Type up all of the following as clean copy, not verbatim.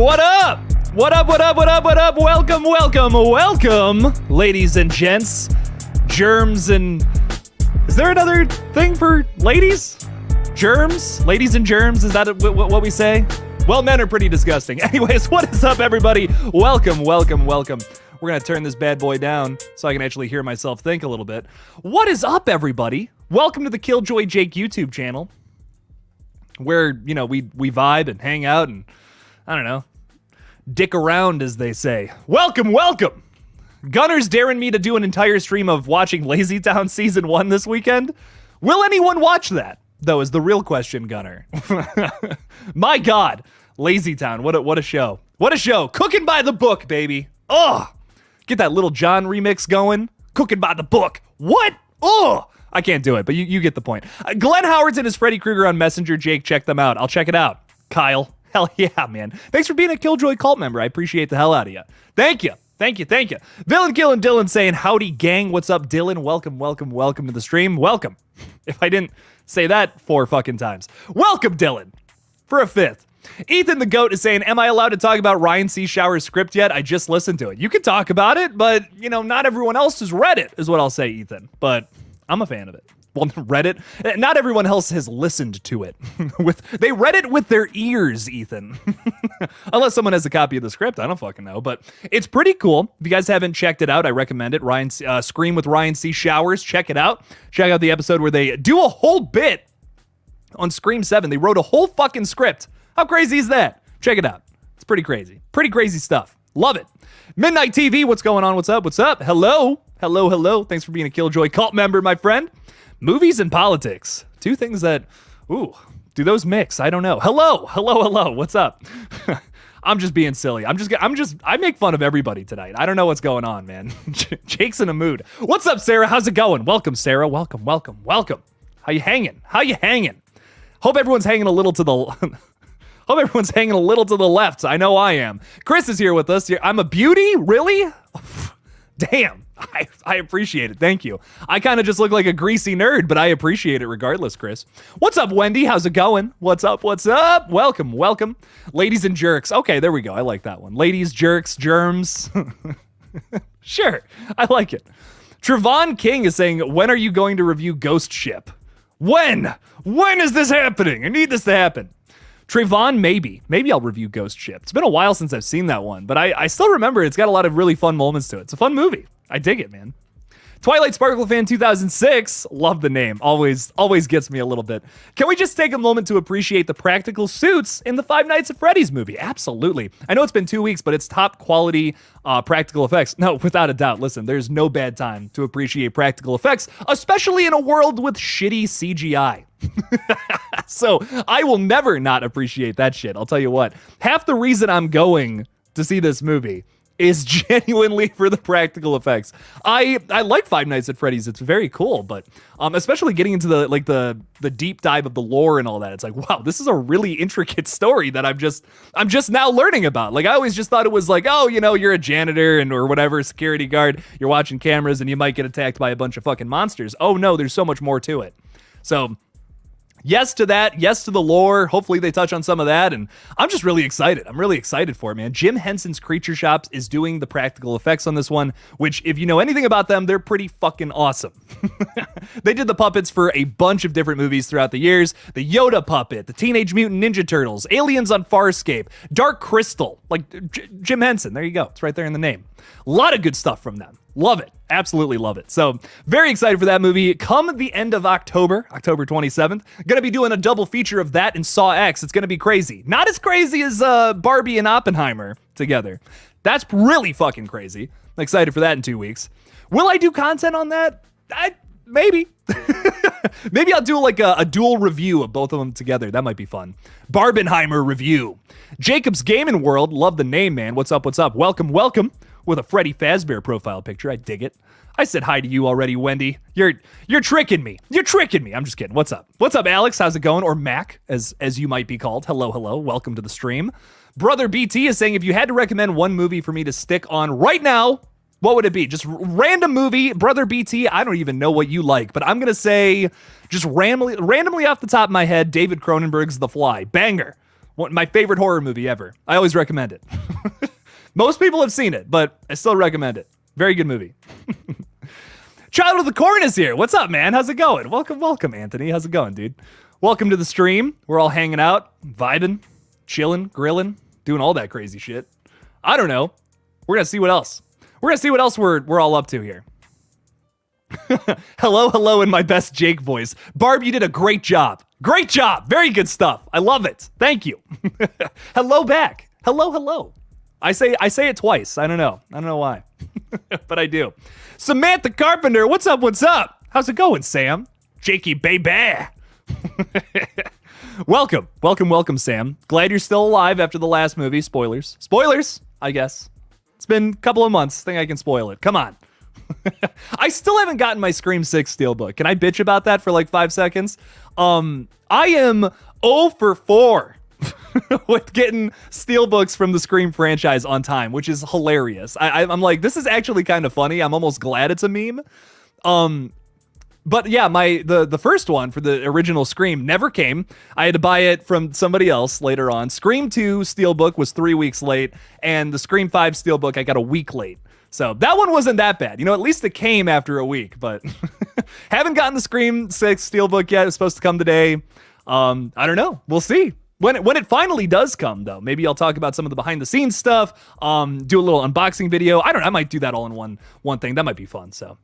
What up? What up, what up, what up, what up? Welcome, welcome, welcome, ladies and gents. Germs and... Is there another thing for ladies? Germs? Ladies and germs? Is that what we say? Well, men are pretty disgusting. Anyways, what is up, everybody? Welcome, welcome, welcome. We're going to turn this bad boy down so I can actually hear myself think a little bit. What is up, everybody? Welcome to the KillJoy Jake YouTube channel, where, you know, we vibe and hang out and, I don't know, dick around, as they say. Welcome, welcome. Gunner's daring me to do an entire stream of watching Lazy Town Season 1 this weekend. Will anyone watch that, though, is the real question, Gunner. My God, Lazy Town, what a show. What a show. Cooking by the book, baby. Oh, get that Little John remix going. Cooking by the book. What? Oh, I can't do it, but you get the point. Glenn Howard's and his Freddy Krueger on Messenger. Jake, check them out. I'll check it out. Kyle, hell yeah, man. Thanks for being a KillJoy cult member. I appreciate the hell out of you. Thank you. Thank you, thank you. Villain Killing Dylan saying, howdy gang, what's up, Dylan? Welcome, welcome, welcome to the stream. Welcome. If I didn't say that 4 fucking times. Welcome, Dylan, for a 5th. Ethan the Goat is saying, am I allowed to talk about Ryan C. Shower's script yet? I just listened to it. You can talk about it, but, you know, not everyone else has read it, is what I'll say, Ethan. But I'm a fan of it. Well, read it. Not everyone else has listened to it. They read it with their ears, Ethan. Unless someone has a copy of the script, I don't fucking know. But it's pretty cool. If you guys haven't checked it out, I recommend it. Scream with Ryan C. Showers. Check it out. Check out the episode where they do a whole bit on Scream 7. They wrote a whole fucking script. How crazy is that? Check it out. It's pretty crazy. Pretty crazy stuff. Love it. Midnight TV, what's going on? What's up? What's up? Hello. Hello, hello. Thanks for being a KillJoy cult member, my friend. Movies and politics. 2 things that, ooh, do those mix? I don't know. Hello, hello, hello. What's up? I'm just being silly. I make fun of everybody tonight. I don't know what's going on, man. Jake's in a mood. What's up, Sarah? How's it going? Welcome, Sarah. Welcome, welcome, welcome. How you hanging? How you hanging? Hope everyone's hanging a little to the... Hope everyone's hanging a little to the left. I know I am. Chris is here with us. I'm a beauty? Really? Damn. I appreciate it. Thank you. I kind of just look like a greasy nerd, but I appreciate it regardless, Chris. What's up, Wendy? How's it going? What's up? What's up? Welcome, welcome. Ladies and jerks. Okay, there we go. I like that one. Ladies, jerks, germs. Sure. I like it. Trevon King is saying, when are you going to review Ghost Ship? When? When is this happening? I need this to happen. Trayvon, maybe. Maybe I'll review Ghost Ship. It's been a while since I've seen that one, but I still remember it's got a lot of really fun moments to it. It's a fun movie. I dig it, man. Twilight Sparkle Fan 2006. Love the name. Always gets me a little bit. Can we just take a moment to appreciate the practical suits in the Five Nights at Freddy's movie? Absolutely. I know it's been 2 weeks, but it's top quality practical effects. No, without a doubt. Listen, there's no bad time to appreciate practical effects, especially in a world with shitty CGI. So I will never not appreciate that shit. I'll tell you what. Half the reason I'm going to see this movie is genuinely for the practical effects. I like Five Nights at Freddy's. It's very cool, but especially getting into the deep dive of the lore and all that. It's like, wow, this is a really intricate story that I'm just now learning about. Like, I always just thought it was like, oh, you know, you're a janitor or whatever, security guard, you're watching cameras and you might get attacked by a bunch of fucking monsters. Oh no, there's so much more to it. So yes to that. Yes to the lore. Hopefully they touch on some of that. And I'm just really excited. I'm really excited for it, man. Jim Henson's Creature Shops is doing the practical effects on this one, which, if you know anything about them, they're pretty fucking awesome. They did the puppets for a bunch of different movies throughout the years. The Yoda puppet, the Teenage Mutant Ninja Turtles, Aliens on Farscape, Dark Crystal. Like, Jim Henson. There you go. It's right there in the name. A lot of good stuff from them. Love it. Absolutely love it. So very excited for that movie. Come the end of October 27th. Going to be doing a double feature of that and Saw X. It's going to be crazy. Not as crazy as Barbie and Oppenheimer together. That's really fucking crazy. I'm excited for that in 2 weeks. Will I do content on that? Maybe. Maybe I'll do like a dual review of both of them together. That might be fun. Barbenheimer review. Jacob's Gaming World. Love the name, man. What's up? What's up? Welcome, welcome. With a Freddy Fazbear profile picture. I dig it. I said hi to you already, Wendy. You're tricking me. You're tricking me. I'm just kidding. What's up? What's up, Alex? How's it going? Or Mac, as you might be called. Hello, hello. Welcome to the stream. Brother BT is saying, if you had to recommend one movie for me to stick on right now, what would it be? Just random movie. Brother BT, I don't even know what you like, but I'm going to say, just randomly off the top of my head, David Cronenberg's The Fly. Banger. My favorite horror movie ever. I always recommend it. Most people have seen it, but I still recommend it. Very good movie. Child of the Corn is here. What's up, man? How's it going? Welcome, Anthony. How's it going, dude? Welcome to the stream. We're all hanging out, vibing, chilling, grilling, doing all that crazy shit. I don't know. We're gonna see what else. We're all up to here. Hello in my best Jake voice. Barb, you did a great job. Great job. Very good stuff. I love it. Thank you. Hello back. Hello. I say it twice. I don't know why. But I do. Samantha Carpenter, what's up? How's it going, Sam? Jakey baby. Welcome, Sam. Glad you're still alive after the last movie. Spoilers, I guess. It's been a couple of months. Think I can spoil it. Come on. I still haven't gotten my Scream 6 steelbook. Can I bitch about that for like 5 seconds? I am 0 for 4 with getting steelbooks from the Scream franchise on time, which is hilarious. I'm like, this is actually kind of funny. I'm almost glad it's a meme. But yeah, the first one for the original Scream never came. I had to buy it from somebody else later on. Scream 2 steelbook was 3 weeks late, and the Scream 5 steelbook I got a week late. So that one wasn't that bad. You know, at least it came after a week, but haven't gotten the Scream 6 steelbook yet. It's supposed to come today. I don't know. We'll see. When it finally does come, though, maybe I'll talk about some of the behind-the-scenes stuff, do a little unboxing video. I don't know. I might do that all in one thing. That might be fun, so.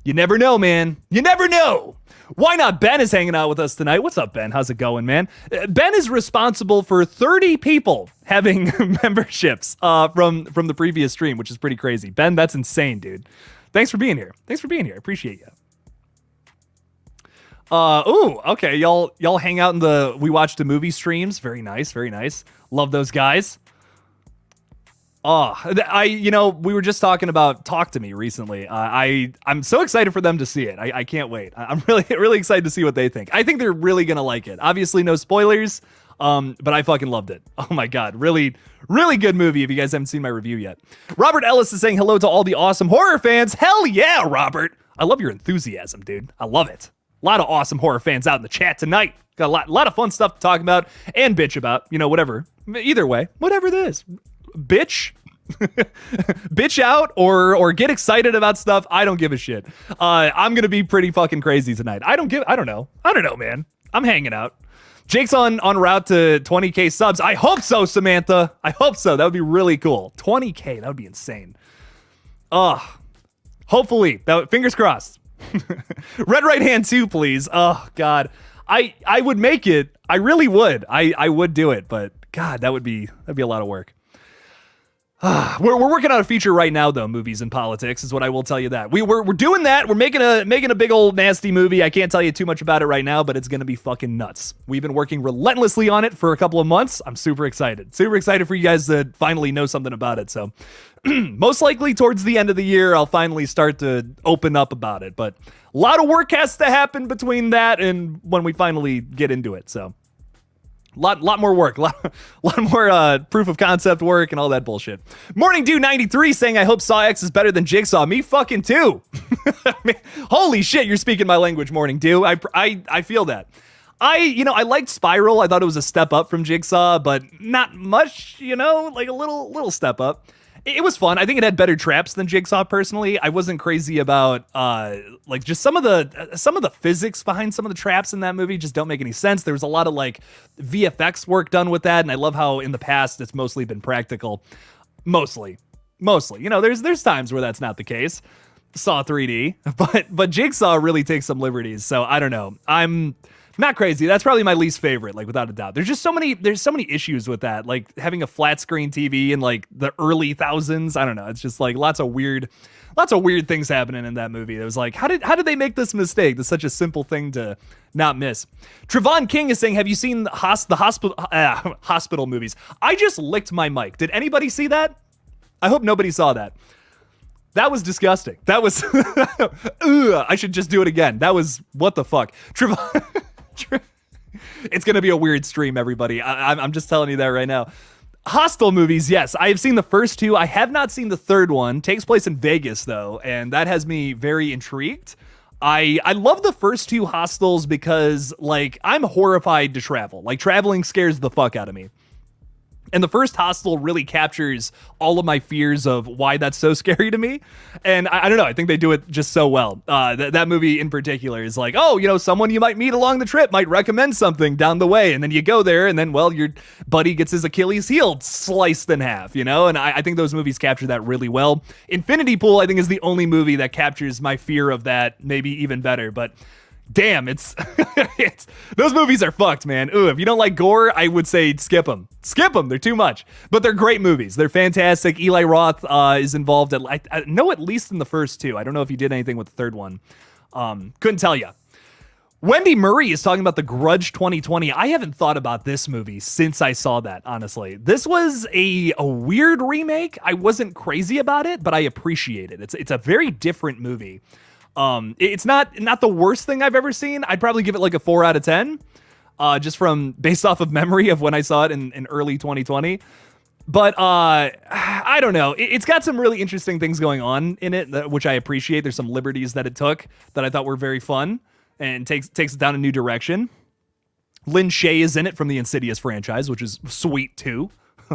You never know, man. You never know. Why not? Ben is hanging out with us tonight. What's up, Ben? How's it going, man? Ben is responsible for 30 people having memberships from the previous stream, which is pretty crazy. Ben, that's insane, dude. Thanks for being here. I appreciate you. Okay. Y'all hang out in the We Watched a Movie streams. Very nice. Love those guys. We were just talking about Talk to Me recently. I'm so excited for them to see it. I can't wait. I'm really excited to see what they think. I think they're really gonna like it. Obviously, no spoilers. But I fucking loved it. Oh my god, really good movie. If you guys haven't seen my review yet, Robert Ellis is saying hello to all the awesome horror fans. Hell yeah, Robert. I love your enthusiasm, dude. I love it. A lot of awesome horror fans out in the chat tonight. Got a lot of fun stuff to talk about and bitch about. You know, whatever. Either way, whatever it is. Bitch out or get excited about stuff. I don't give a shit. I'm gonna be pretty fucking crazy tonight. I don't know, man. I'm hanging out. Jake's on route to 20k subs. I hope so, Samantha. I hope so. That would be really cool. 20k, that would be insane. Hopefully. Fingers crossed. Red right hand too, please. Oh god. I would make it. I really would. I would do it, but god, that'd be a lot of work. We're working on a feature right now, though. Movies and politics is what I will tell you. That we're doing that. We're making a big old nasty movie. I can't tell you too much about it right now, but it's gonna be fucking nuts. We've been working relentlessly on it for a couple of months. I'm super excited for you guys to finally know something about it. So most likely towards the end of the year, I'll finally start to open up about it. But a lot of work has to happen between that and when we finally get into it. So. Lot more work, lot more proof of concept work and all that bullshit. Morning Dew 93 saying I hope Saw X is better than Jigsaw. Me fucking too. Holy shit, you're speaking my language, Morning Dew. I feel that. I liked Spiral. I thought it was a step up from Jigsaw, but not much. Like a little step up. It was fun. I think it had better traps than Jigsaw personally. I wasn't crazy about just some of the physics behind some of the traps in that movie just don't make any sense. There was a lot of VFX work done with that, and I love how in the past it's mostly been practical. Mostly. There's times where that's not the case. Saw 3D, but Jigsaw really takes some liberties. So I don't know. I'm not crazy. That's probably my least favorite, without a doubt. There's so many issues with that, having a flat screen TV in the early thousands. I don't know. It's just lots of weird things happening in that movie. It was how did they make this mistake? That's such a simple thing to not miss. Trevon King is saying, have you seen the hospital movies? I just licked my mic. Did anybody see that? I hope nobody saw that. That was disgusting. That was I should just do it again. That was what the fuck. It's gonna be a weird stream, everybody. I'm just telling you that right now. Hostel movies, yes. I have seen the first two. I have not seen the third one. Takes place in Vegas, though, and that has me very intrigued. I love the first two Hostels because, like, I'm horrified to travel. Like, traveling scares the fuck out of me. And the first Hostel really captures all of my fears of why that's so scary to me. And I don't know, I think they do it just so well. That movie in particular is like, oh, you know, someone you might meet along the trip might recommend something down the way. And then you go there and then, well, your buddy gets his Achilles heel sliced in half, you know? And I think those movies capture that really well. Infinity Pool, I think, is the only movie that captures my fear of that maybe even better. But damn, it's those movies are fucked, man. Ooh, if you don't like gore, I would say skip them. Skip them. They're too much. But they're great movies. They're fantastic. Eli Roth is involved. I know at least in the first two. I don't know if he did anything with the third one. Couldn't tell you. Wendy Murray is talking about The Grudge 2020. I haven't thought about this movie since I saw that, honestly. This was a weird remake. I wasn't crazy about it, but I appreciate it. It's a very different movie. It's not the worst thing I've ever seen. I'd probably give it like a 4 out of 10, just based off of memory of when I saw it in early 2020. But I don't know. It's got some really interesting things going on in it, which I appreciate. There's some liberties that it took that I thought were very fun and takes it down a new direction. Lynn Shay is in it from the Insidious franchise, which is sweet too.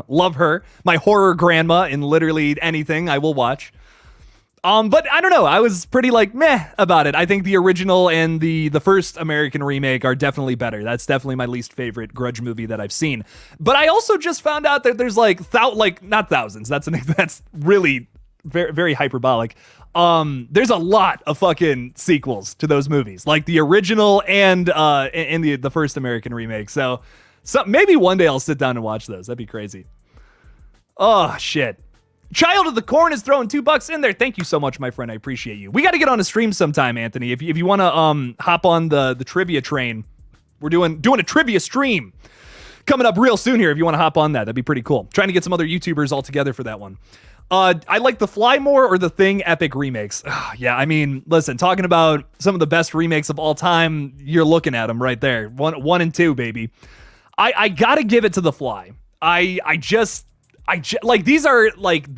Love her. My horror grandma in literally anything I will watch. But I don't know. I was pretty like meh about it. I think the original and the first American remake are definitely better. That's definitely my least favorite Grudge movie that I've seen. But I also just found out that there's like not thousands. That's really very, very hyperbolic. There's a lot of fucking sequels to those movies, like the original and the first American remake. So maybe one day I'll sit down and watch those. That'd be crazy. Oh shit. Child of the Corn is throwing $2 in there. Thank you so much, my friend. I appreciate you. We got to get on a stream sometime, Anthony. If you want to hop on the trivia train, we're doing a trivia stream coming up real soon here. If you want to hop on that'd be pretty cool. Trying to get some other YouTubers all together for that one. I like The Fly more or The Thing epic remakes. Yeah, I mean, listen, talking about some of the best remakes of all time, you're looking at them right there. One and two, baby. I gotta give it to The Fly. I just like, these are like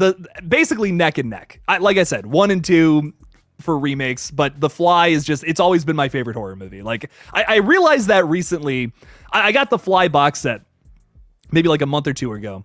basically neck and neck. Like I said, 1 and 2 for remakes, but The Fly is it's always been my favorite horror movie. Like I realized that recently. I got The Fly box set maybe like a month or two ago.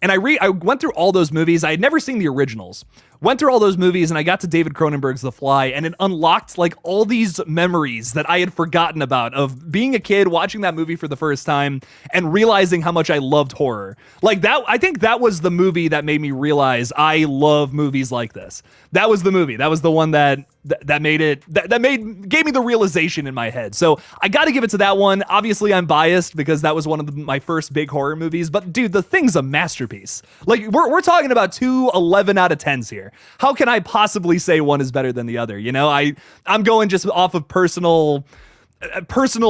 And I went through all those movies. I had never seen the originals. Went through all those movies and I got to David Cronenberg's The Fly, and it unlocked like all these memories that I had forgotten about of being a kid watching that movie for the first time and realizing how much I loved horror. Like that, I think that was the movie that made me realize I love movies like this. That was the movie. That was the one that gave me the realization in my head. So I got to give it to that one. Obviously I'm biased because that was one of my first big horror movies, but dude, The Thing's a masterpiece. Like we're talking about 2 11 out of 10s here. How can I possibly say one is better than the other? You know, I'm going just off of personal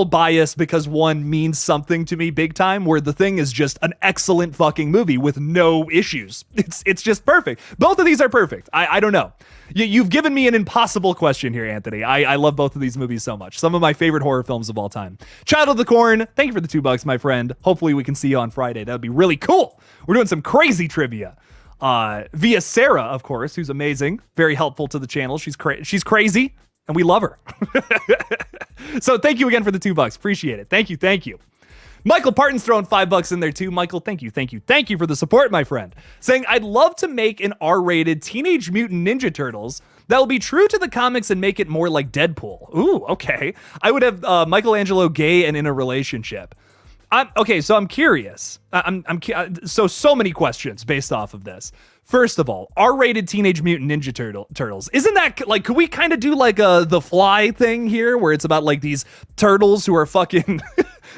bias because one means something to me big time, where The Thing is just an excellent fucking movie with no issues. It's just perfect. Both of these are perfect. I don't know. You've given me an impossible question here, Anthony. I love both of these movies so much. Some of my favorite horror films of all time. Child of the Corn, thank you for the $2, my friend. Hopefully we can see you on Friday. That would be really cool. We're doing some crazy trivia. Via Sarah, of course, who's amazing, very helpful to the channel. She's crazy, and we love her. So thank you again for the $2. Appreciate it. Thank you. Michael Parton's throwing $5 in there too. Michael, thank you for the support, my friend. Saying, I'd love to make an R-rated Teenage Mutant Ninja Turtles that will be true to the comics and make it more like Deadpool. Ooh, okay. I would have Michelangelo gay and in a relationship. Okay, so I'm curious. So many questions based off of this. First of all, R-rated Teenage Mutant Ninja Turtles. Isn't that like, could we kind of do like The Fly thing here where it's about like these turtles who are fucking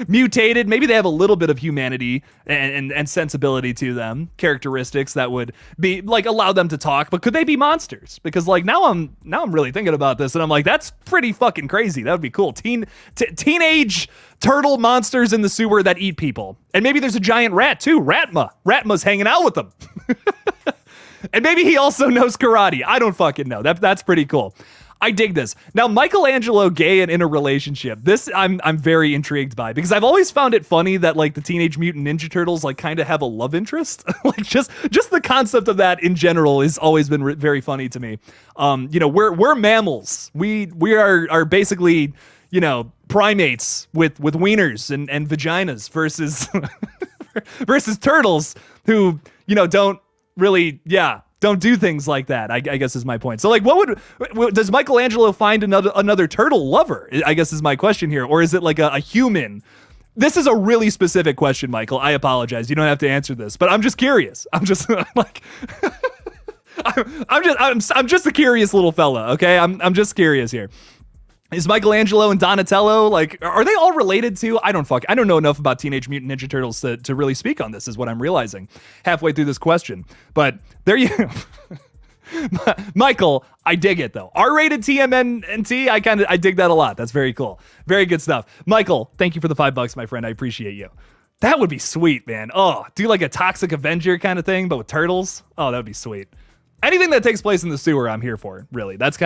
mutated? Maybe they have a little bit of humanity and sensibility to them, characteristics that would be like allow them to talk, but could they be monsters? Because like now I'm really thinking about this and I'm like, that's pretty fucking crazy. That would be cool. Teenage turtle monsters in the sewer that eat people. And maybe there's a giant rat too. Ratma's hanging out with them. And maybe he also knows karate. I don't fucking know. That's pretty cool. I dig this. Now, Michelangelo gay and in a relationship. This I'm very intrigued by, because I've always found it funny that like the Teenage Mutant Ninja Turtles like kind of have a love interest. Like just the concept of that in general has always been very funny to me. We're mammals. We are basically, primates with wieners and vaginas versus versus turtles who, don't really, don't do things like that, I guess is my point. So like, does Michelangelo find another turtle lover, I guess is my question here, or is it like a human? This is a really specific question, Michael. I apologize. You don't have to answer this, but I'm just curious. I'm just like, I'm just a curious little fella. Okay. I'm just curious here. Is Michelangelo and Donatello, like, are they all related to? I don't know enough about Teenage Mutant Ninja Turtles to really speak on this, is what I'm realizing halfway through this question. But there you Michael, I dig it though. R-rated TMNT, I dig that a lot. That's very cool. Very good stuff. Michael, thank you for the $5, my friend. I appreciate you. That would be sweet, man. Oh, do like a Toxic Avenger kind of thing, but with turtles. Oh, that would be sweet. Anything that takes place in the sewer, I'm here for, really. That's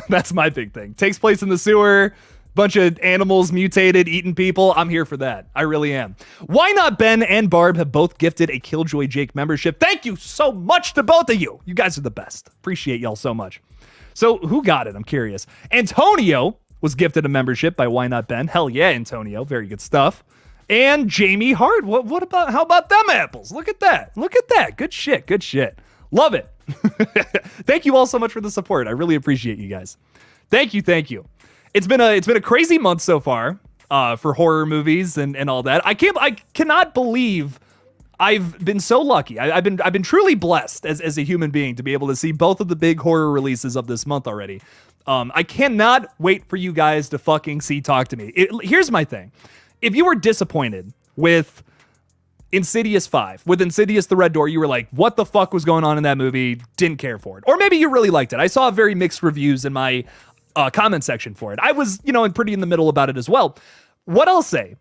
that's my big thing. Takes place in the sewer, bunch of animals mutated, eating people. I'm here for that. I really am. Why Not Ben and Barb have both gifted a KillJoy Jake membership. Thank you so much to both of you. You guys are the best. Appreciate y'all so much. So who got it? I'm curious. Antonio was gifted a membership by Why Not Ben. Hell yeah, Antonio. Very good stuff. And Jamie Hart. How about them apples? Look at that. Good shit. Love it. Thank you all so much for the support. I really appreciate you guys. Thank you. It's been a crazy month so far for horror movies and all that. I cannot believe I've been so lucky. I've been truly blessed as a human being to be able to see both of the big horror releases of this month already. I cannot wait for you guys to fucking see Talk to Me. Here's my thing. If you were disappointed with Insidious 5, with Insidious the Red Door, you were like, what the fuck was going on in that movie? Didn't care for it. Or maybe you really liked it. I saw very mixed reviews in my comment section for it. I was, pretty in the middle about it as well. What I'll say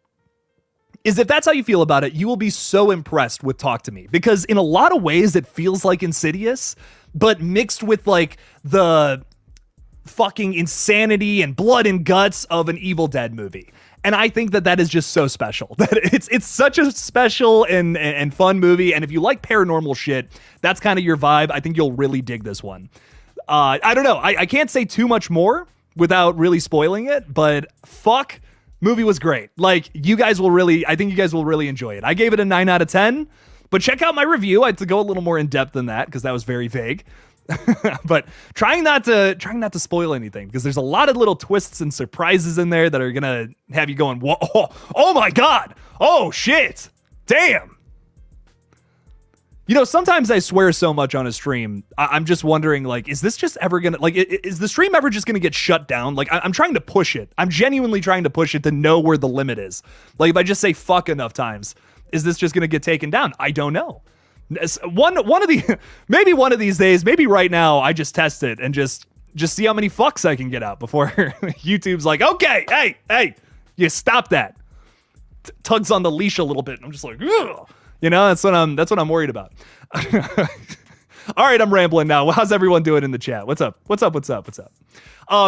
is, if that's how you feel about it, you will be so impressed with Talk to Me, because in a lot of ways it feels like Insidious, but mixed with like the fucking insanity and blood and guts of an Evil Dead movie. And I think that is just so special. That it's such a special and fun movie. And if you like paranormal shit, that's kind of your vibe. I think you'll really dig this one. I don't know. I can't say too much more without really spoiling it, but fuck, movie was great. Like, I think you guys will really enjoy it. I gave it a 9 out of 10, but check out my review. I had to go a little more in depth than that because that was very vague. But trying not to spoil anything, because there's a lot of little twists and surprises in there that are gonna have you going, whoa, oh my god, oh shit, damn. Sometimes I swear so much on a stream, I'm just wondering, like, is this just ever gonna, like, is the stream ever just gonna get shut down? Like, I'm trying to push it. I'm genuinely trying to push it to know where the limit is. Like, if I just say fuck enough times, is this just gonna get taken down? I don't know. One of these days, maybe right now, I just test it and just see how many fucks I can get out before YouTube's like, okay, hey, you stop that. Tugs on the leash a little bit. And I'm just like, ugh. That's what I'm worried about. All right, I'm rambling now. How's everyone doing in the chat? What's up?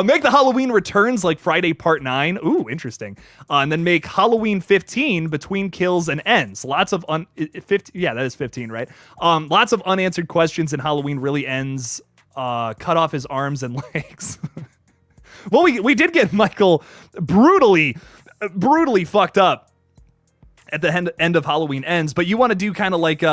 Make the Halloween returns like Friday Part 9. Ooh, interesting. And then make Halloween 15 between kills and ends. Lots of that is 15, right? Lots of unanswered questions, and Halloween really ends. Cut off his arms and legs. Well, we did get Michael brutally fucked up at the end of Halloween Ends, but you want to do kind of like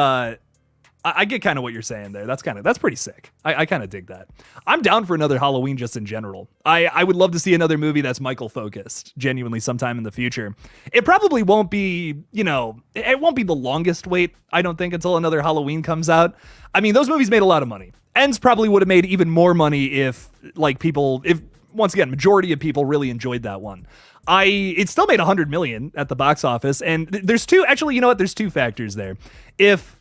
I get kind of what you're saying there. That's pretty sick. I kind of dig that. I'm down for another Halloween just in general. I would love to see another movie that's Michael focused, genuinely, sometime in the future. It probably won't be, it won't be the longest wait, I don't think, until another Halloween comes out. I mean, those movies made a lot of money. Ends probably would have made even more money if once again, majority of people really enjoyed that one. It still made 100 million at the box office, and there's two factors there. If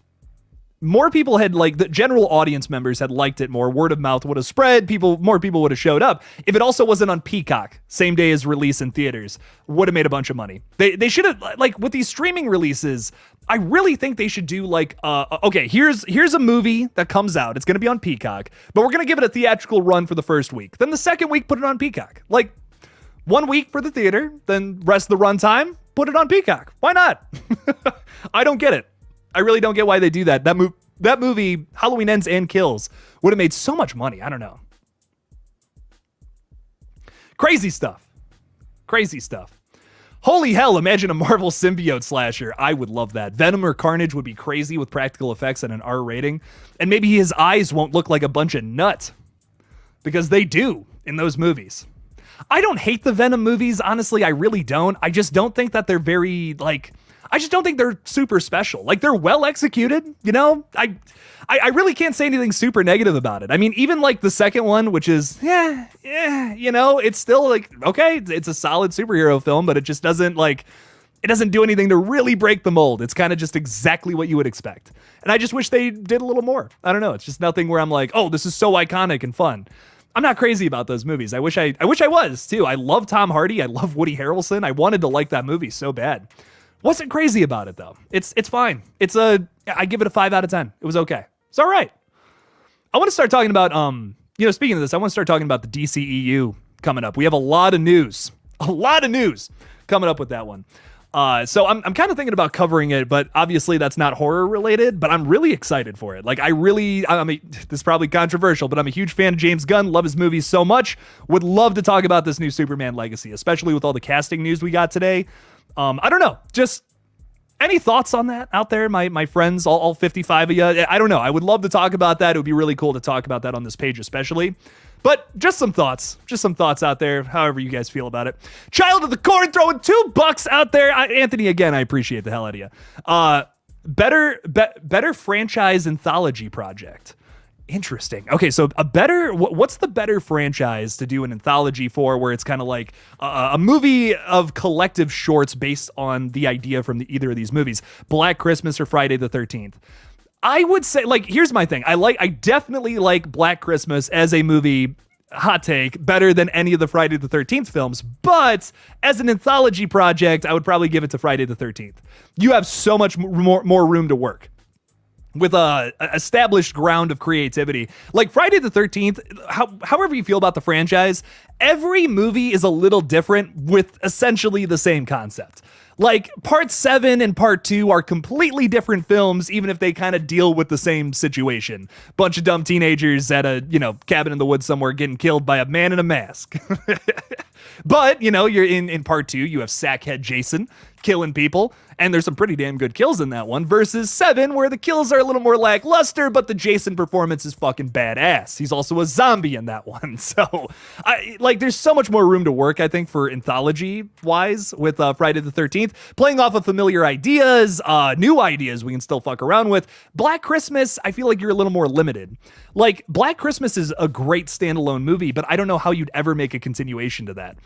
more people had, like, the general audience members had liked it more, word of mouth would have spread, more people would have showed up. If it also wasn't on Peacock, same day as release in theaters, would have made a bunch of money. They should have, like, with these streaming releases, I really think they should do like, okay, here's a movie that comes out. It's going to be on Peacock, but we're going to give it a theatrical run for the first week. Then the second week, put it on Peacock. Like 1 week for the theater, then rest of the runtime, put it on Peacock. Why not? I don't get it. I really don't get why they do that. That movie, Halloween Ends and Kills, would have made so much money. I don't know. Crazy stuff. Crazy stuff. Holy hell, imagine a Marvel symbiote slasher. I would love that. Venom or Carnage would be crazy with practical effects and an R rating. And maybe his eyes won't look like a bunch of nut. Because they do in those movies. I don't hate the Venom movies. Honestly, I really don't. I just don't think that they're very, like... I just don't think they're super special. Like, they're well executed, you know? I really can't say anything super negative about it. I mean, even like the second one, which is, you know, it's still like, okay, it's a solid superhero film, but it just doesn't like, it doesn't do anything to really break the mold. It's kind of just exactly what you would expect. And I just wish they did a little more. I don't know. It's just nothing where I'm like, oh, this is so iconic and fun. I'm not crazy about those movies. I wish I was too. I love Tom Hardy. I love Woody Harrelson. I wanted to like that movie so bad. Wasn't crazy about it though. It's fine. I give it a 5 out of 10. It was okay. It's all right. I want to start talking about, speaking of this, I want to start talking about the DCEU coming up. We have a lot of news coming up with that one. So I'm kind of thinking about covering it, but obviously that's not horror related, but I'm really excited for it. Like this is probably controversial, but I'm a huge fan of James Gunn, love his movies so much, would love to talk about this new Superman Legacy, especially with all the casting news we got today. I don't know, just any thoughts on that out there, my friends, all 55 of you? I don't know. I would love to talk about that. It would be really cool to talk about that on this page especially. But just some thoughts out there, however you guys feel about it. Child of the Corn throwing $2 out there. Anthony, again, I appreciate the hell out of you. Better franchise anthology project. Interesting. Okay, so what's the better franchise to do an anthology for, where it's kind of like a movie of collective shorts based on the idea from either of these movies, Black Christmas or Friday the 13th? I would say, like, here's my thing. I definitely like Black Christmas as a movie, hot take, better than any of the Friday the 13th films, but as an anthology project, I would probably give it to Friday the 13th. You have so much more room to work with a established ground of creativity. Like Friday the 13th, however you feel about the franchise, every movie is a little different with essentially the same concept. Like part 7 and part 2 are completely different films, even if they kind of deal with the same situation. Bunch of dumb teenagers at a, cabin in the woods somewhere getting killed by a man in a mask. But, you're in part 2, you have Sackhead Jason killing people, and there's some pretty damn good kills in that one, versus 7, where the kills are a little more lackluster, but the Jason performance is fucking badass. He's also a zombie in that one. So, there's so much more room to work, I think, for anthology-wise with Friday the 13th. Playing off of familiar ideas, new ideas we can still fuck around with. Black Christmas, I feel like you're a little more limited. Like, Black Christmas is a great standalone movie, but I don't know how you'd ever make a continuation to that.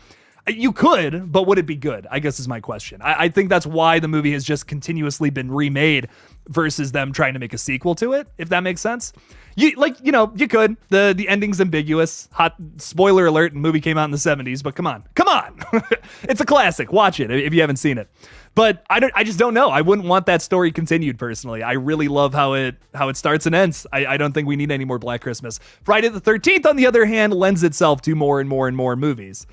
You could, but would it be good? I guess is my question. I think that's why the movie has just continuously been remade versus them trying to make a sequel to it, if that makes sense. You could. The ending's ambiguous. Hot spoiler alert, the movie came out in the 70s, but come on. It's a classic. Watch it if you haven't seen it. But I just don't know. I wouldn't want that story continued personally. I really love how it starts and ends. I don't think we need any more Black Christmas. Friday the 13th, on the other hand, lends itself to more and more and more movies.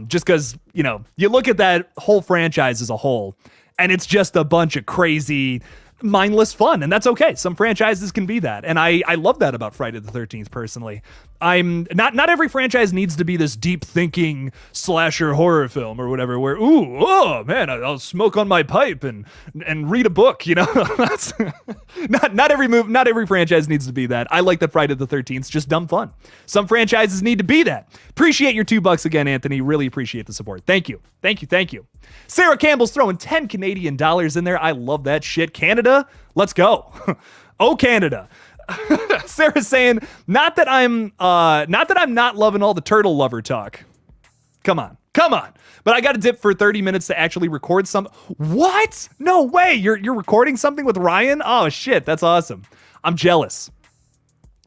Just because, you look at that whole franchise as a whole, and it's just a bunch of crazy, mindless fun, and that's okay. Some franchises can be that, and I love that about Friday the 13th personally. I'm not every franchise needs to be this deep thinking slasher horror film or whatever where I'll smoke on my pipe and read a book, That's not every franchise needs to be that. I like that Friday the 13th is just dumb fun. Some franchises need to be that. Appreciate your $2 again, Anthony. Really appreciate the support. Thank you. Sarah Campbell's throwing 10 Canadian dollars in there. I love that shit. Canada, let's go. Oh, Canada. Sarah's saying, not that I'm not loving all the turtle lover talk. Come on. But I got to dip for 30 minutes to actually record some. What? No way. You're recording something with Ryan? Oh shit, that's awesome. I'm jealous.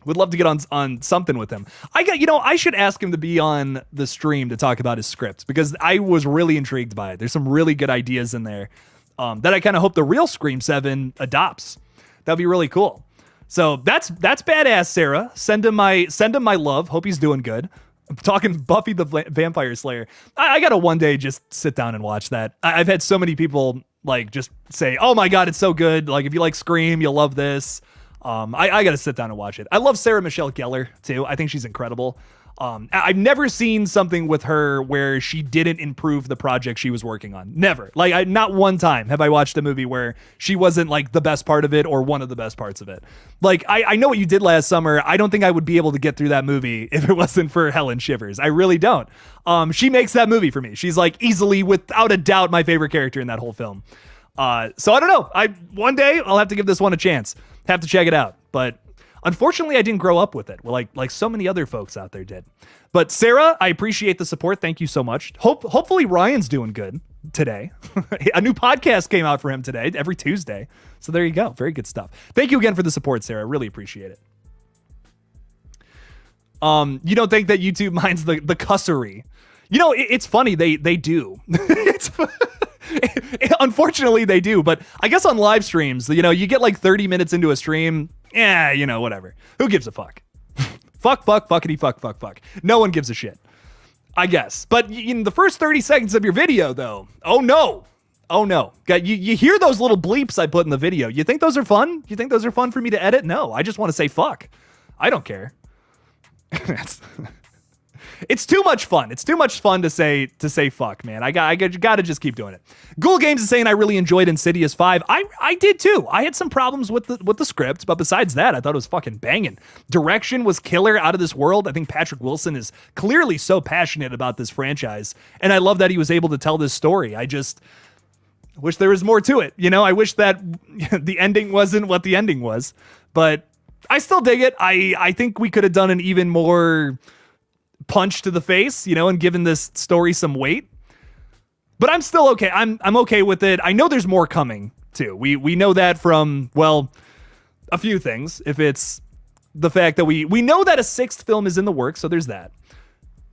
Would love to get on something with him. I should ask him to be on the stream to talk about his script, because I was really intrigued by it. There's some really good ideas in there. that I kind of hope the real Scream 7 adopts. That'd be really cool. So that's badass, Sarah. Send him my love. Hope he's doing good. I'm talking Buffy the Vampire Slayer. I gotta one day just sit down and watch that. I've had so many people like just say, "Oh my god, it's so good! Like if you like Scream, you'll love this." I gotta sit down and watch it. I love Sarah Michelle Gellar too. I think she's incredible. I've never seen something with her where she didn't improve the project she was working on. Never. Like, not one time have I watched a movie where she wasn't like the best part of it or one of the best parts of it. Like, I know what you did last summer. I don't think I would be able to get through that movie if it wasn't for Helen Shivers. I really don't. She makes that movie for me. She's like easily, without a doubt, my favorite character in that whole film. So I don't know. One day I'll have to give this one a chance. Have to check it out. But unfortunately, I didn't grow up with it. Well, like so many other folks out there did. But Sarah, I appreciate the support. Thank you so much. Hopefully Ryan's doing good today. A new podcast came out for him today, every Tuesday. So there you go. Very good stuff. Thank you again for the support, Sarah. Really appreciate it. You don't think that YouTube minds the cussery? You know, it's funny. They do. Unfortunately, they do. But I guess on live streams, you know, you get like 30 minutes into a stream. Yeah, you know, whatever. Who gives a fuck? Fuck, fuckity, fuck. No one gives a shit, I guess. But in the first 30 seconds of your video, though, oh no. You hear those little bleeps I put in the video. You think those are fun? You think those are fun for me to edit? No, I just want to say fuck. I don't care. It's too much fun. It's too much fun to say fuck, man. I gotta just keep doing it. Ghoul Games is saying I really enjoyed Insidious 5. I did too. I had some problems with the script, but besides that, I thought it was fucking banging. Direction was killer, out of this world. I think Patrick Wilson is clearly so passionate about this franchise, and I love that he was able to tell this story. I just wish there was more to it. You know, I wish that the ending wasn't what the ending was, but I still dig it. I think we could have done an even more punch to the face, you know, and given this story some weight. But I'm still okay. I'm okay with it. I know there's more coming too. We know that from, well, a few things. If it's the fact that we know that a 6th film is in the works, so there's that.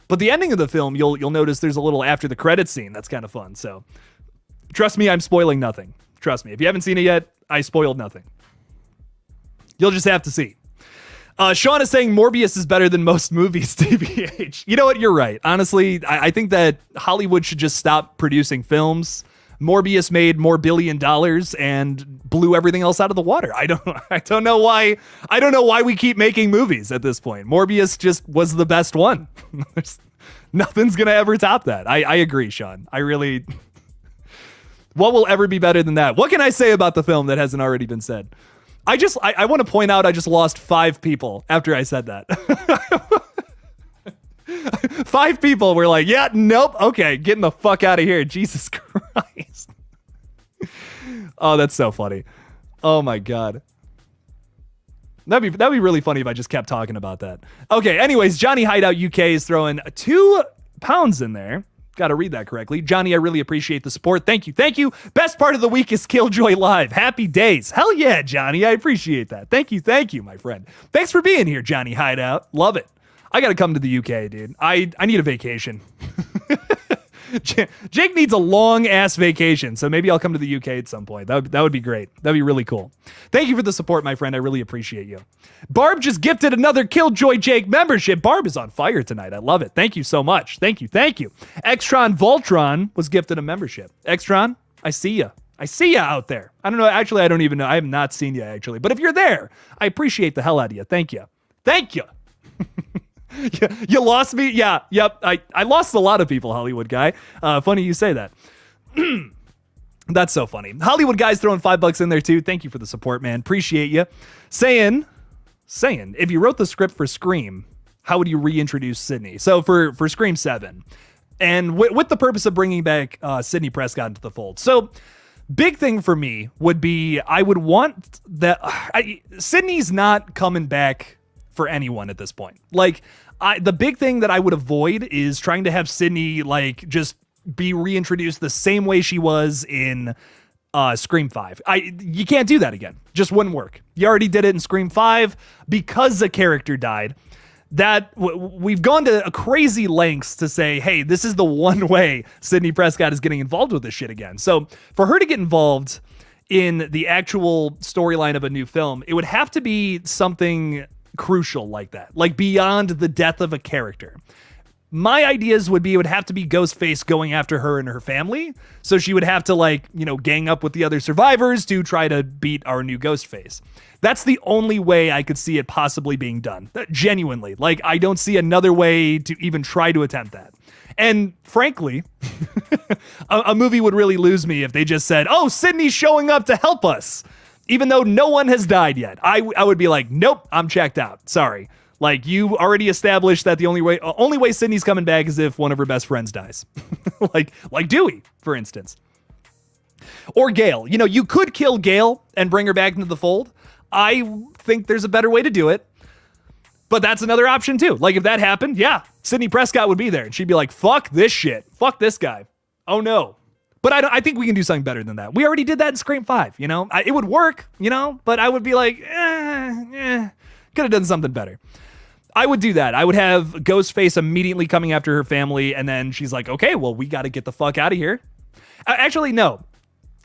But the ending of the film, you'll notice there's a little after the credits scene that's kind of fun. So trust me, I'm spoiling nothing. Trust me. If you haven't seen it yet, I spoiled nothing. You'll just have to see. Sean is saying Morbius is better than most movies, TBH. You know what? You're right. Honestly, I think that Hollywood should just stop producing films. Morbius made more $1 billion and blew everything else out of the water. I don't know why. I don't know why we keep making movies at this point. Morbius just was the best one. Nothing's going to ever top that. I agree, Sean. I really... What will ever be better than that? What can I say about the film that hasn't already been said? I want to point out I just lost 5 people after I said that. 5 people were like, yeah, nope, okay, getting the fuck out of here. Jesus Christ. Oh, that's so funny. Oh my God. That'd be really funny if I just kept talking about that. Okay, anyways, Johnny Hideout UK is throwing £2 in there. Got to read that correctly. Johnny, I really appreciate the support. Thank you. Best part of the week is KillJoy Live. Happy days. Hell yeah, Johnny. I appreciate that. Thank you, my friend. Thanks for being here, Johnny Hideout. Love it. I got to come to the UK, dude. I need a vacation. Jake needs a long-ass vacation, so maybe I'll come to the UK at some point. That would be great. That'd be really cool. Thank you for the support, my friend. I really appreciate you. Barb just gifted another KillJoy Jake membership. Barb is on fire tonight. I love it. Thank you so much. Thank you. Extron Voltron was gifted a membership. Extron, I see you. I see you out there. I don't know. Actually, I don't even know. I have not seen you, actually. But if you're there, I appreciate the hell out of you. Thank you. You lost me? Yeah, yep. I lost a lot of people, Hollywood guy. Funny you say that. That's so funny. Hollywood guy's throwing $5 in there too. Thank you for the support, man. Appreciate you. Saying, if you wrote the script for Scream, how would you reintroduce Sydney? So for Scream 7, and with the purpose of bringing back Sidney Prescott into the fold. So big thing for me would be I would want that Sydney's not coming back for anyone at this point. Like, the big thing that I would avoid is trying to have Sydney like just be reintroduced the same way she was in Scream 5. You can't do that again. Just wouldn't work. You already did it in Scream 5 because the character died. we've gone to crazy lengths to say, hey, this is the one way Sidney Prescott is getting involved with this shit again. So for her to get involved in the actual storyline of a new film, it would have to be something crucial like that, like beyond the death of a character. My ideas would be it would have to be Ghostface going after her and her family. So she would have to, like, you know, gang up with the other survivors to try to beat our new Ghostface. That's the only way I could see it possibly being done. Genuinely. Like, I don't see another way to even try to attempt that. And frankly, a movie would really lose me if they just said, oh, Sidney's showing up to help us, even though no one has died yet. I would be like, nope, I'm checked out. Sorry. Like, you already established that the only way Sidney's coming back is if one of her best friends dies. like Dewey, for instance. Or Gale. You know, you could kill Gale and bring her back into the fold. I think there's a better way to do it. But that's another option too. Like, if that happened, yeah, Sidney Prescott would be there. And she'd be like, fuck this shit. Fuck this guy. Oh no. But I think we can do something better than that. We already did that in Scream 5, you know? It would work, you know? But I would be like, could have done something better. I would do that. I would have Ghostface immediately coming after her family, and then she's like, okay, well, we got to get the fuck out of here. Actually, no.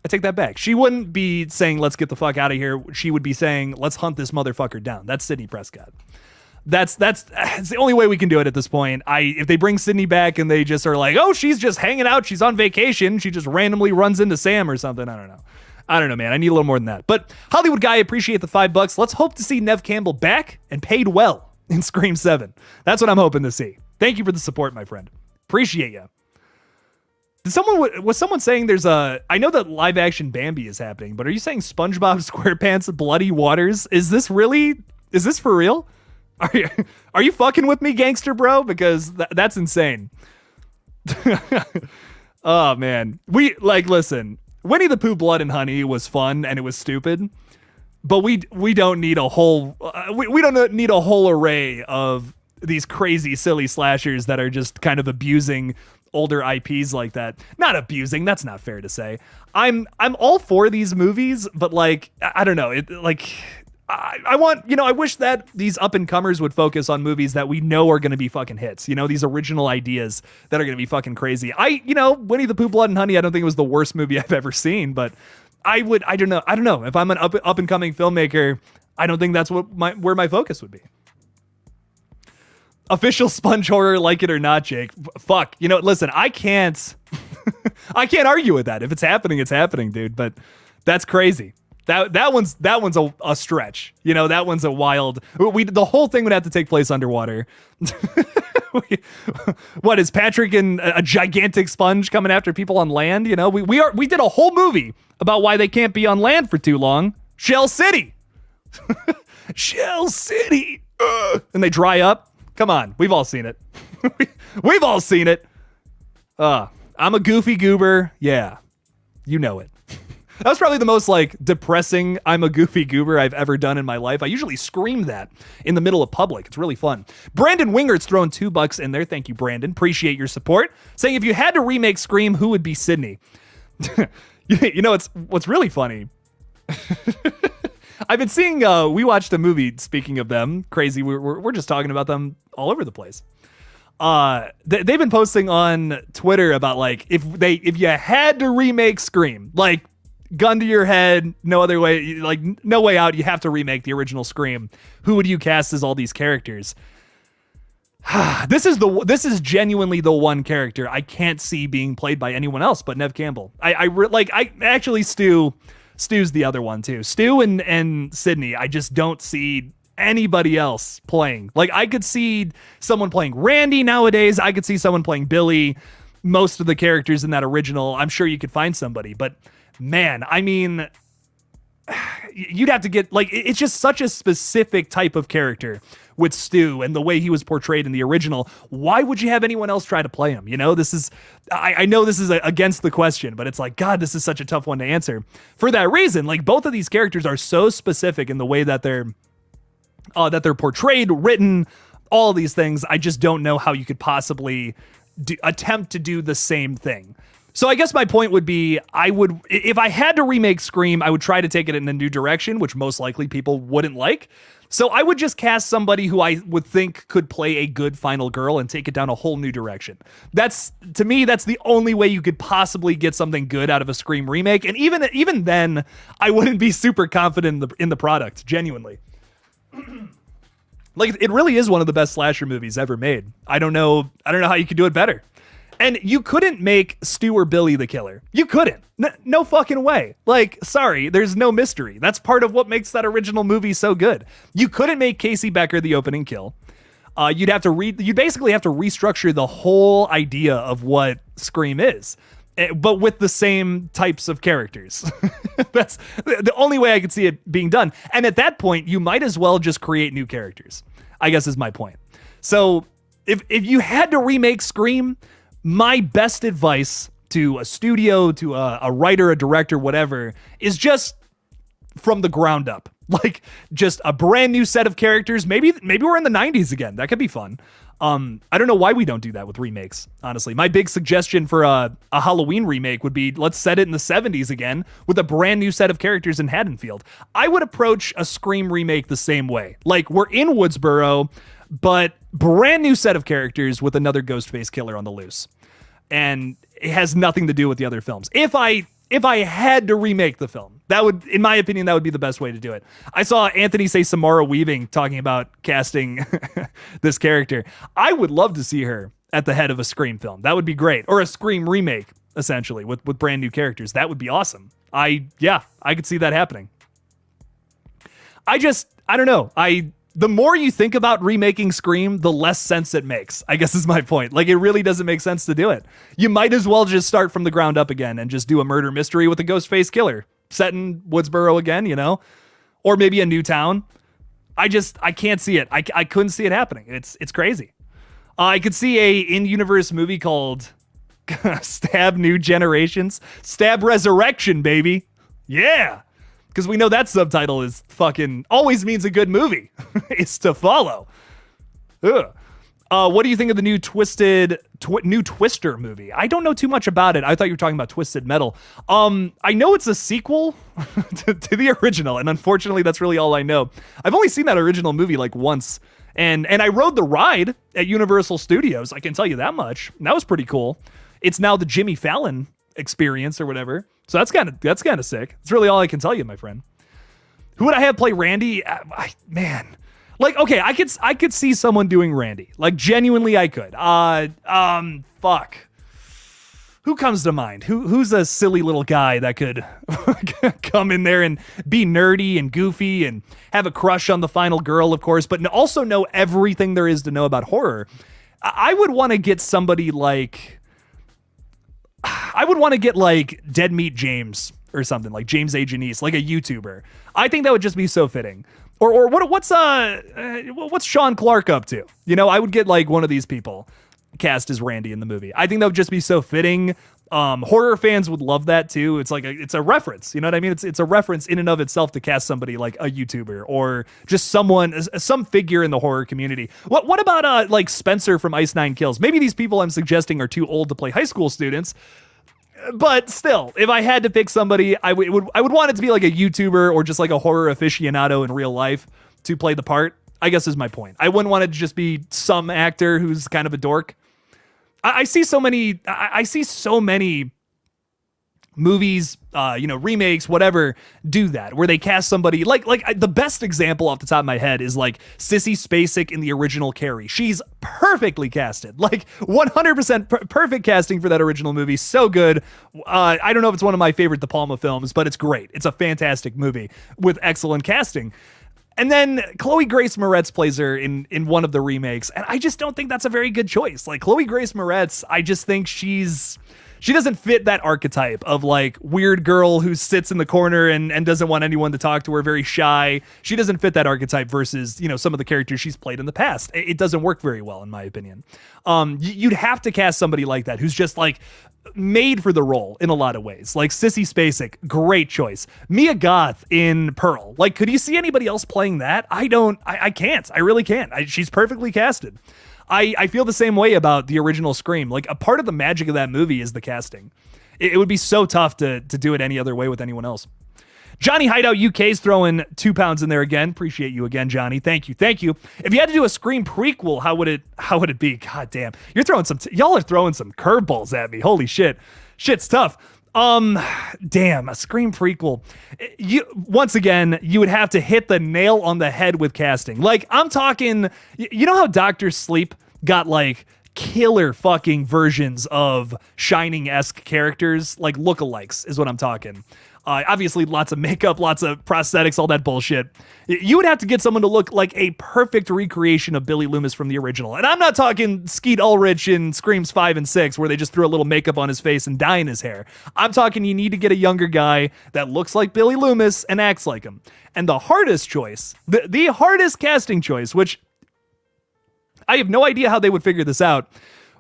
I take that back. She wouldn't be saying, let's get the fuck out of here. She would be saying, let's hunt this motherfucker down. That's Sidney Prescott. That's the only way we can do it at this point. If they bring Sidney back and they just are like, oh, she's just hanging out, she's on vacation, she just randomly runs into Sam or something. I don't know, man. I need a little more than that. But Hollywood Guy, appreciate the $5. Let's hope to see Neve Campbell back and paid well in Scream 7. That's what I'm hoping to see. Thank you for the support, my friend. Appreciate you. Was someone saying there's I know that live action Bambi is happening, but are you saying SpongeBob SquarePants Bloody Waters? Is this for real? Are you fucking with me, gangster bro? Because that's insane. Oh man. Listen, Winnie the Pooh Blood and Honey was fun and it was stupid. But we don't need a whole we don't need a whole array of these crazy silly slashers that are just kind of abusing older IPs like that. Not abusing, that's not fair to say. I'm all for these movies, but like I don't know, I want, you know, I wish that these up and comers would focus on movies that we know are going to be fucking hits. You know, these original ideas that are going to be fucking crazy. Winnie the Pooh Blood and Honey, I don't think it was the worst movie I've ever seen, but I don't know. If I'm an up and coming filmmaker, I don't think that's where my focus would be. Official sponge horror, like it or not, Jake. Fuck. You know, listen, I can't argue with that. If it's happening, dude. But that's crazy. That one's a stretch. You know, that one's a wild. The whole thing would have to take place underwater. What is Patrick and a gigantic sponge coming after people on land? You know, we did a whole movie about why they can't be on land for too long. Shell City. Shell City. And they dry up. Come on, we've all seen it. We've all seen it. I'm a goofy goober. Yeah, you know it. That was probably the most like depressing I'm a goofy goober I've ever done in my life. I usually scream that in the middle of public. It's really fun. Brandon Wingert's thrown $2 in there. Thank you, Brandon. Appreciate your support. Saying if you had to remake Scream, who would be Sidney? You know, what's really funny. I've been seeing, we watched a movie, speaking of them, crazy, we're just talking about them all over the place. They've been posting on Twitter about like, if you had to remake Scream, like gun to your head, no other way, like no way out, you have to remake the original Scream. Who would you cast as all these characters? This is genuinely the one character I can't see being played by anyone else but Neve Campbell. Stu's the other one too. Stu and Sidney, I just don't see anybody else playing. Like, I could see someone playing Randy nowadays. I could see someone playing Billy. Most of the characters in that original, I'm sure you could find somebody. But man, I mean, you'd have to get, like, it's just such a specific type of character with Stu and the way he was portrayed in the original. Why would you have anyone else try to play him? You know, this is, I know this is against the question, but it's like, God, this is such a tough one to answer. For that reason, like, both of these characters are so specific in the way that they're portrayed, written, all these things. I just don't know how you could possibly attempt to do the same thing. So I guess my point would be, if I had to remake Scream, I would try to take it in a new direction, which most likely people wouldn't like. So I would just cast somebody who I would think could play a good final girl and take it down a whole new direction. To me, that's the only way you could possibly get something good out of a Scream remake. And even then, I wouldn't be super confident in the product, genuinely. Like, it really is one of the best slasher movies ever made. I don't know how you could do it better. And you couldn't make Stu or Billy the killer. You couldn't. No fucking way. Like, sorry, there's no mystery. That's part of what makes that original movie so good. You couldn't make Casey Becker the opening kill. You'd basically have to restructure the whole idea of what Scream is, but with the same types of characters. That's the only way I could see it being done. And at that point, you might as well just create new characters, I guess is my point. So if you had to remake Scream, my best advice to a studio, to a writer, a director, whatever, is just from the ground up. Like, just a brand new set of characters. Maybe we're in the 90s again. That could be fun. I don't know why we don't do that with remakes, honestly. My big suggestion for a Halloween remake would be, let's set it in the 70s again with a brand new set of characters in Haddonfield. I would approach a Scream remake the same way. Like, we're in Woodsboro, but brand new set of characters with another Ghostface killer on the loose. And it has nothing to do with the other films. If I had to remake the film, that would, in my opinion, that would be the best way to do it. I saw Anthony say Samara Weaving talking about casting this character. I would love to see her at the head of a Scream film. That would be great. Or a Scream remake, essentially, with brand new characters. That would be awesome. I could see that happening. I don't know. The more you think about remaking Scream, the less sense it makes, I guess is my point. Like, it really doesn't make sense to do it. You might as well just start from the ground up again and just do a murder mystery with a Ghostface killer set in Woodsboro again, or maybe a new town. I can't see it. I couldn't see it happening. It's crazy. I could see a in-universe movie called Stab New Generations. Stab Resurrection, baby. Yeah. Because we know that subtitle is fucking always means a good movie. It's to follow. Ugh. What do you think of the new new Twister movie? I don't know too much about it. I thought you were talking about Twisted Metal. I know it's a sequel to the original, and unfortunately, that's really all I know. I've only seen that original movie like once, and I rode the ride at Universal Studios. I can tell you that much. And that was pretty cool. It's now the Jimmy Fallon experience or whatever. So that's kind of sick. That's really all I can tell you, my friend. Who would I have play Randy? Man. Like, okay, I could see someone doing Randy. Like, genuinely I could. Fuck. Who comes to mind? Who's a silly little guy that could come in there and be nerdy and goofy and have a crush on the final girl, of course, but also know everything there is to know about horror? I would want to get somebody like... I would want to get like Dead Meat James or something, like James A. Janice, like a YouTuber. I think that would just be so fitting. Or what's Sean Clark up to? I would get like one of these people cast as Randy in the movie. I think that would just be so fitting. Horror fans would love that too. It's like it's a reference. You know what I mean? It's a reference in and of itself to cast somebody like a YouTuber or just some figure in the horror community. What about like Spencer from Ice Nine Kills? Maybe these people I'm suggesting are too old to play high school students. But still, if I had to pick somebody, I would want it to be like a YouTuber or just like a horror aficionado in real life to play the part, I guess is my point. I wouldn't want it to just be some actor who's kind of a dork. I see so many movies, remakes, whatever, do that, where they cast somebody like the best example off the top of my head is like Sissy Spacek in the original Carrie. She's perfectly casted, like 100% perfect casting for that original movie. So good. I don't know if it's one of my favorite De Palma films, but it's great. It's a fantastic movie with excellent casting. And then Chloe Grace Moretz plays her in one of the remakes, and I just don't think that's a very good choice. Like, Chloe Grace Moretz, I just think she doesn't fit that archetype of like weird girl who sits in the corner and doesn't want anyone to talk to her, very shy. She doesn't fit that archetype versus, some of the characters she's played in the past. It doesn't work very well, in my opinion. You'd have to cast somebody like that who's just like made for the role in a lot of ways. Like Sissy Spacek, great choice. Mia Goth in Pearl. Like, could you see anybody else playing that? I can't. I really can't. She's perfectly casted. I feel the same way about the original Scream. Like, a part of the magic of that movie is the casting. It would be so tough to do it any other way with anyone else. Johnny Hideout UK's throwing £2 in there again. Appreciate you again, Johnny. Thank you. If you had to do a Scream prequel, how would it be? God damn. Y'all are throwing some curveballs at me. Holy shit. Shit's tough. Damn, a Scream prequel. Once again, you would have to hit the nail on the head with casting. Like, I'm talking, you know how Dr. Sleep got like killer fucking versions of Shining-esque characters, like lookalikes is what I'm talking. Obviously, lots of makeup, lots of prosthetics, all that bullshit. You would have to get someone to look like a perfect recreation of Billy Loomis from the original. And I'm not talking Skeet Ulrich in Screams 5 and 6, where they just threw a little makeup on his face and dye in his hair. I'm talking you need to get a younger guy that looks like Billy Loomis and acts like him. And the hardest choice, the hardest casting choice, which I have no idea how they would figure this out,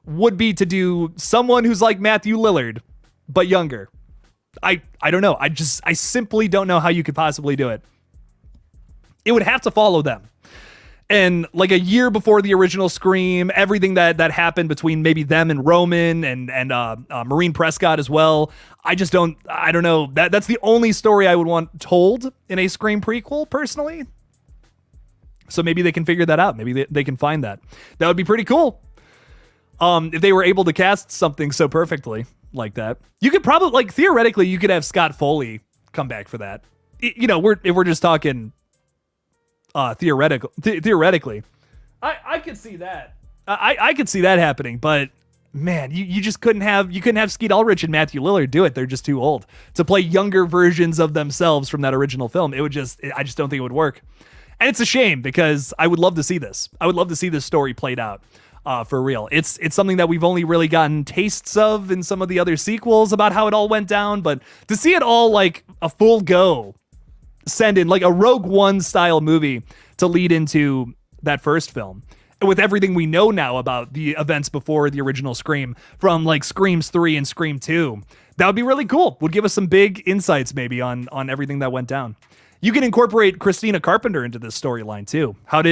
would be to do someone who's like Matthew Lillard, but younger. I don't know. I simply don't know how you could possibly do it. It would have to follow them. And like a year before the original Scream, everything that happened between maybe them and Roman and Maureen Prescott as well. I don't know. That's the only story I would want told in a Scream prequel, personally. So maybe they can figure that out. Maybe they can find that. That would be pretty cool. If they were able to cast something so perfectly like that. You could probably, like, theoretically, you could have Scott Foley come back for that. You know, if we're just talking theoretically. I could see that. I could see that happening, but man, you just couldn't have Skeet Ulrich and Matthew Lillard do it. They're just too old to play younger versions of themselves from that original film. I just don't think it would work. And it's a shame because I would love to see this. I would love to see this story played out. For real. It's something that we've only really gotten tastes of in some of the other sequels about how it all went down, but to see it all like a full go, send in like a Rogue One style movie to lead into that first film, with everything we know now about the events before the original Scream, from like Screams 3 and Scream 2, that would be really cool. Would give us some big insights maybe on everything that went down. You can incorporate Christina Carpenter into this storyline too. How'd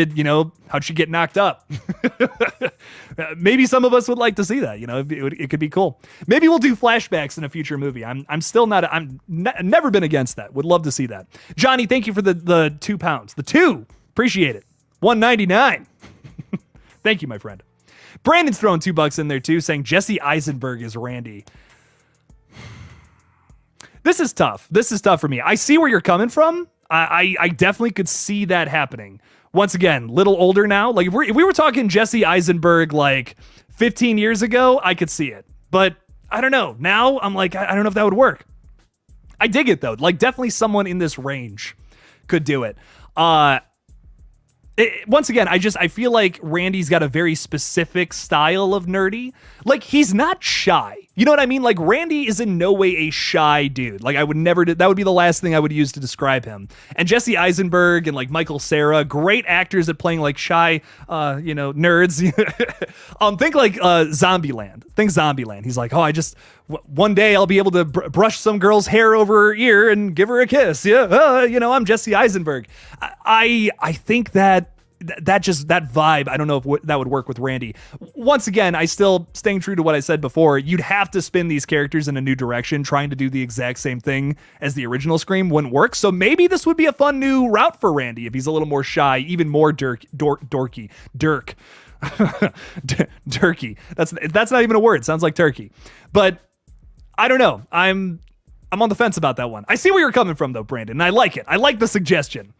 she get knocked up? Maybe some of us would like to see that. It could be cool. Maybe we'll do flashbacks in a future movie. I'm never been against that. Would love to see that. Johnny, thank you for the £2. The 2, appreciate it. $1.99. Thank you, my friend. Brandon's throwing $2 in there too, saying Jesse Eisenberg is Randy. This is tough. This is tough for me. I see where you're coming from. I definitely could see that happening. Once again, little older now. Like if we were talking Jesse Eisenberg like 15 years ago, I could see it. But I don't know. Now I'm like, I don't know if that would work. I dig it though. Like definitely someone in this range could do it. Once again, I feel like Randy's got a very specific style of nerdy. Like he's not shy. You know what I mean? Like Randy is in no way a shy dude. Like I would never that would be the last thing I would use to describe him. And Jesse Eisenberg and like Michael Cera, great actors at playing like shy, nerds. Think like Zombieland. Think Zombieland. He's like, one day I'll be able to brush some girl's hair over her ear and give her a kiss. Yeah, I'm Jesse Eisenberg. I think that vibe, I don't know if that would work with Randy. Once again, I still staying true to what I said before. You'd have to spin these characters in a new direction. Trying to do the exact same thing as the original Scream wouldn't work. So maybe this would be a fun new route for Randy if he's a little more shy, even more dorky. Turkey. That's not even a word. Sounds like turkey. But I don't know. I'm on the fence about that one. I see where you're coming from though, Brandon, and I like it. I like the suggestion.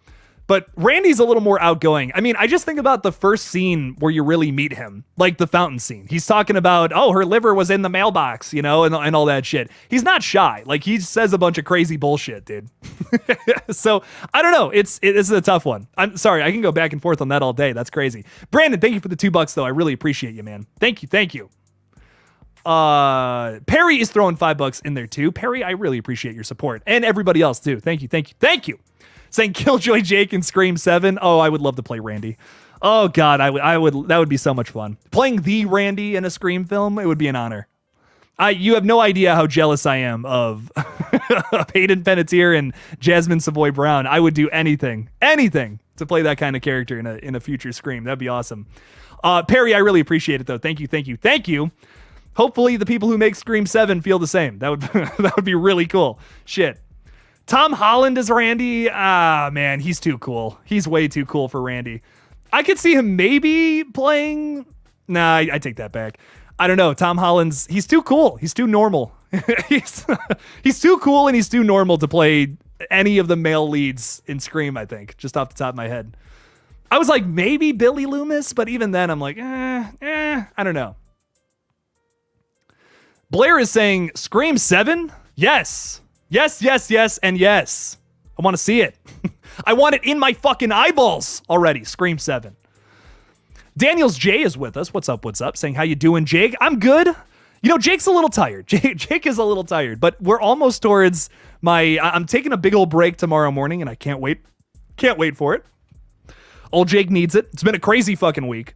But Randy's a little more outgoing. I mean, I just think about the first scene where you really meet him, like the fountain scene. He's talking about, her liver was in the mailbox, and all that shit. He's not shy. Like, he says a bunch of crazy bullshit, dude. So, I don't know. It's a tough one. I'm sorry. I can go back and forth on that all day. That's crazy. Brandon, thank you for the $2, though. I really appreciate you, man. Thank you. Perry is throwing $5 in there, too. Perry, I really appreciate your support. And everybody else, too. Thank you. Saying KillJoy Jake in Scream 7. Oh, I would love to play Randy. Oh God, I would. That would be so much fun. Playing the Randy in a Scream film, it would be an honor. You have no idea how jealous I am of Hayden Panettiere and Jasmine Savoy Brown. I would do anything to play that kind of character in a future Scream. That'd be awesome. Perry, I really appreciate it though. Thank you. Hopefully the people who make Scream 7 feel the same. That would that would be really cool. Shit. Tom Holland as Randy. Ah, man, he's too cool. He's way too cool for Randy. I could see him maybe playing... Nah, I take that back. I don't know. Tom Holland's... He's too cool. He's too normal. he's too cool and he's too normal to play any of the male leads in Scream, I think. Just off the top of my head. I was like, maybe Billy Loomis, but even then I'm like, I don't know. Blair is saying, Scream 7? Yes. Yes, yes, yes, and yes. I want to see it. I want it in my fucking eyeballs already. Scream 7. Daniels J is with us. What's up? What's up? Saying, how you doing, Jake? I'm good. You know, Jake's a little tired. Jake is a little tired, but we're almost towards I'm taking a big old break tomorrow morning, and I can't wait. Can't wait for it. Old Jake needs it. It's been a crazy fucking week,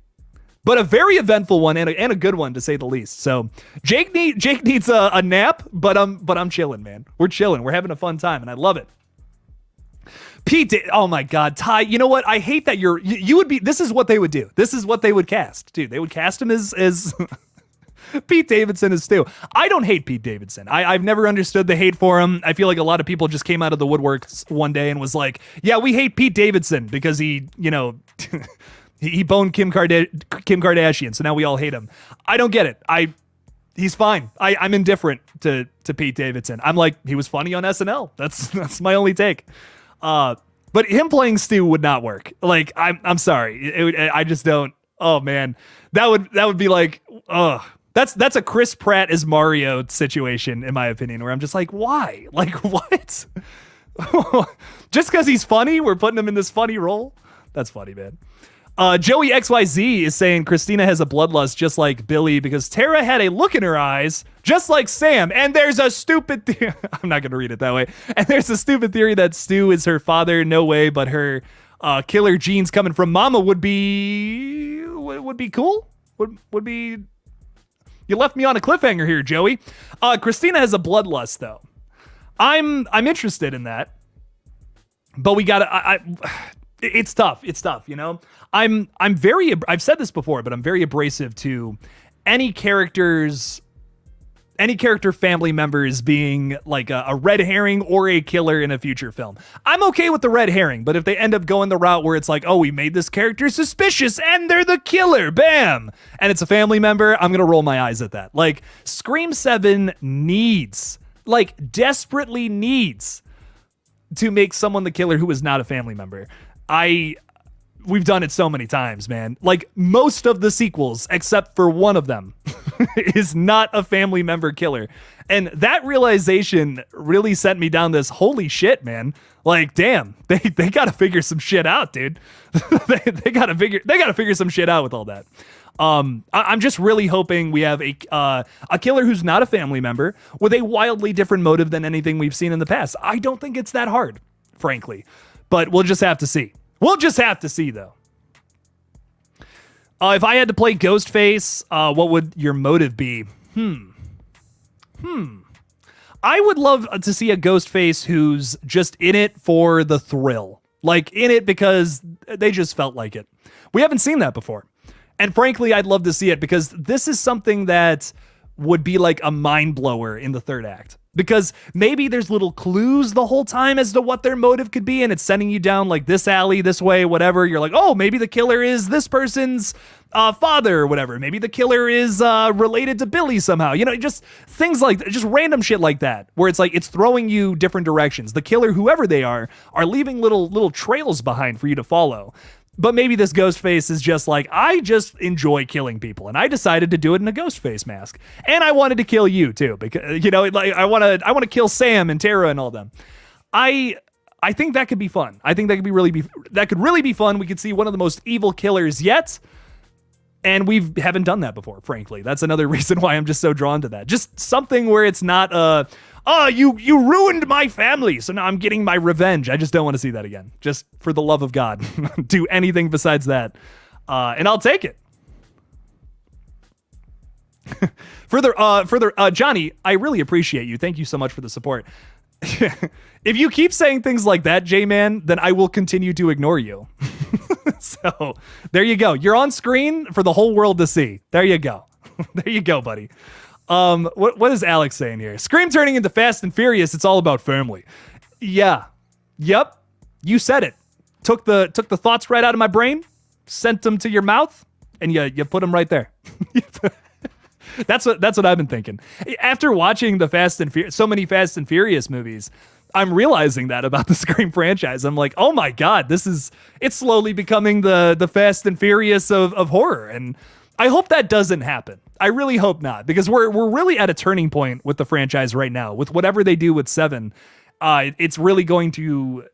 but a very eventful one and a good one to say the least. So Jake needs a nap, but I'm chilling, man. We're chilling. We're having a fun time, and I love it. Pete, oh my God, Ty, you know what? I hate that you would be, this is what they would do. This is what they would cast, dude. They would cast him as Pete Davidson as Stu. I don't hate Pete Davidson. I've never understood the hate for him. I feel like a lot of people just came out of the woodworks one day and was like, yeah, we hate Pete Davidson because he, you know, he boned Kim Kardashian. So now we all hate him. I don't get it. He's fine. I'm indifferent to Pete Davidson. I'm like, he was funny on SNL. That's my only take. But him playing Stu would not work. Like, I'm sorry. I just don't. Oh man, that would be like, that's a Chris Pratt as Mario situation in my opinion, where I'm just like, why? Like, what? Just because he's funny, we're putting him in this funny role? That's funny, man. Joey XYZ is saying Christina has a bloodlust just like Billy because Tara had a look in her eyes just like Sam. And there's a stupid I'm not going to read it that way. And there's a stupid theory that Stu is her father. No way, but her killer genes coming from Mama would be cool. Would be. You left me on a cliffhanger here, Joey. Christina has a bloodlust though. I'm interested in that. But we gotta. It's tough. It's tough, you know? I've said this before, but I'm very abrasive to any character family members being like a red herring or a killer in a future film. I'm okay with the red herring, but if they end up going the route where it's like, oh, we made this character suspicious and they're the killer, bam, and it's a family member, I'm going to roll my eyes at that. Like, Scream 7 desperately needs to make someone the killer who is not a family member. We've done it so many times, man. Like, most of the sequels, except for one of them, is not a family member killer. And that realization really sent me down this holy shit, man. Like, damn, they got to figure some shit out, dude. they got to figure some shit out with all that. I'm just really hoping we have a killer who's not a family member with a wildly different motive than anything we've seen in the past. I don't think it's that hard, frankly, but we'll just have to see. We'll just have to see, though. If I had to play Ghostface, what would your motive be? I would love to see a Ghostface who's just in it for the thrill. Like, in it because they just felt like it. We haven't seen that before. And frankly, I'd love to see it because this is something that would be like a mind blower in the third act. Because maybe there's little clues the whole time as to what their motive could be, and it's sending you down like this alley, this way, whatever. You're like, oh, maybe the killer is this person's father or whatever. Maybe the killer is related to Billy somehow. You know, just things like, just random shit like that, where it's like, it's throwing you different directions. The killer, whoever they are leaving little trails behind for you to follow. But maybe this Ghostface is just like, I just enjoy killing people, and I decided to do it in a Ghostface mask. And I wanted to kill you too, because, you know, like I want to kill Sam and Tara and all them. I think that could be fun. I think that could really be fun. We could see one of the most evil killers yet, and we haven't done that before. Frankly, that's another reason why I'm just so drawn to that. Just something where it's not you ruined my family, so now I'm getting my revenge. I just don't want to see that again. Just for the love of God, do anything besides that, and I'll take it. Further, Johnny, I really appreciate you. Thank you so much for the support. If you keep saying things like that, J-Man, then I will continue to ignore you. So there you go. You're on screen for the whole world to see. There you go. There you go, buddy. What is Alex saying here? Scream turning into Fast and Furious. It's all about family. Yeah. Yep. You said it. Took the thoughts right out of my brain, sent them to your mouth, and you put them right there. That's what I've been thinking. After watching so many Fast and Furious movies, I'm realizing that about the Scream franchise. I'm like, oh my God, it's slowly becoming the Fast and Furious of horror. And I hope that doesn't happen. I really hope not, because we're really at a turning point with the franchise right now. With whatever they do with 7, it's really going to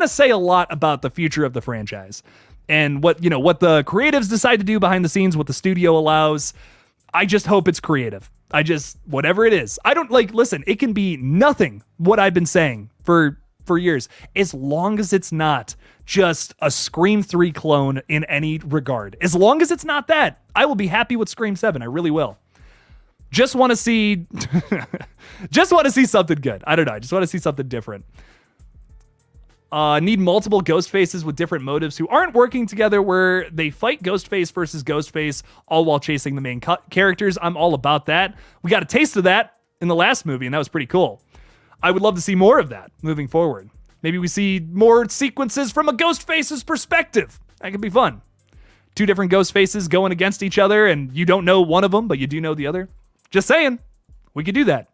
say a lot about the future of the franchise and what the creatives decide to do behind the scenes, what the studio allows. I just hope it's creative. Whatever it is. I don't listen, it can be nothing what I've been saying for years, as long as it's not just a Scream 3 clone in any regard. As long as it's not that, I will be happy with Scream 7. I really will. Just want to see something good. I don't know. I just want to see something different. Need multiple ghost faces with different motives who aren't working together, where they fight Ghostface versus Ghostface, all while chasing the main characters. I'm all about that. We got a taste of that in the last movie, and that was pretty cool. I would love to see more of that moving forward. Maybe we see more sequences from a Ghostface's perspective. That could be fun. 2 different Ghostfaces going against each other, and you don't know one of them, but you do know the other. Just saying. We could do that.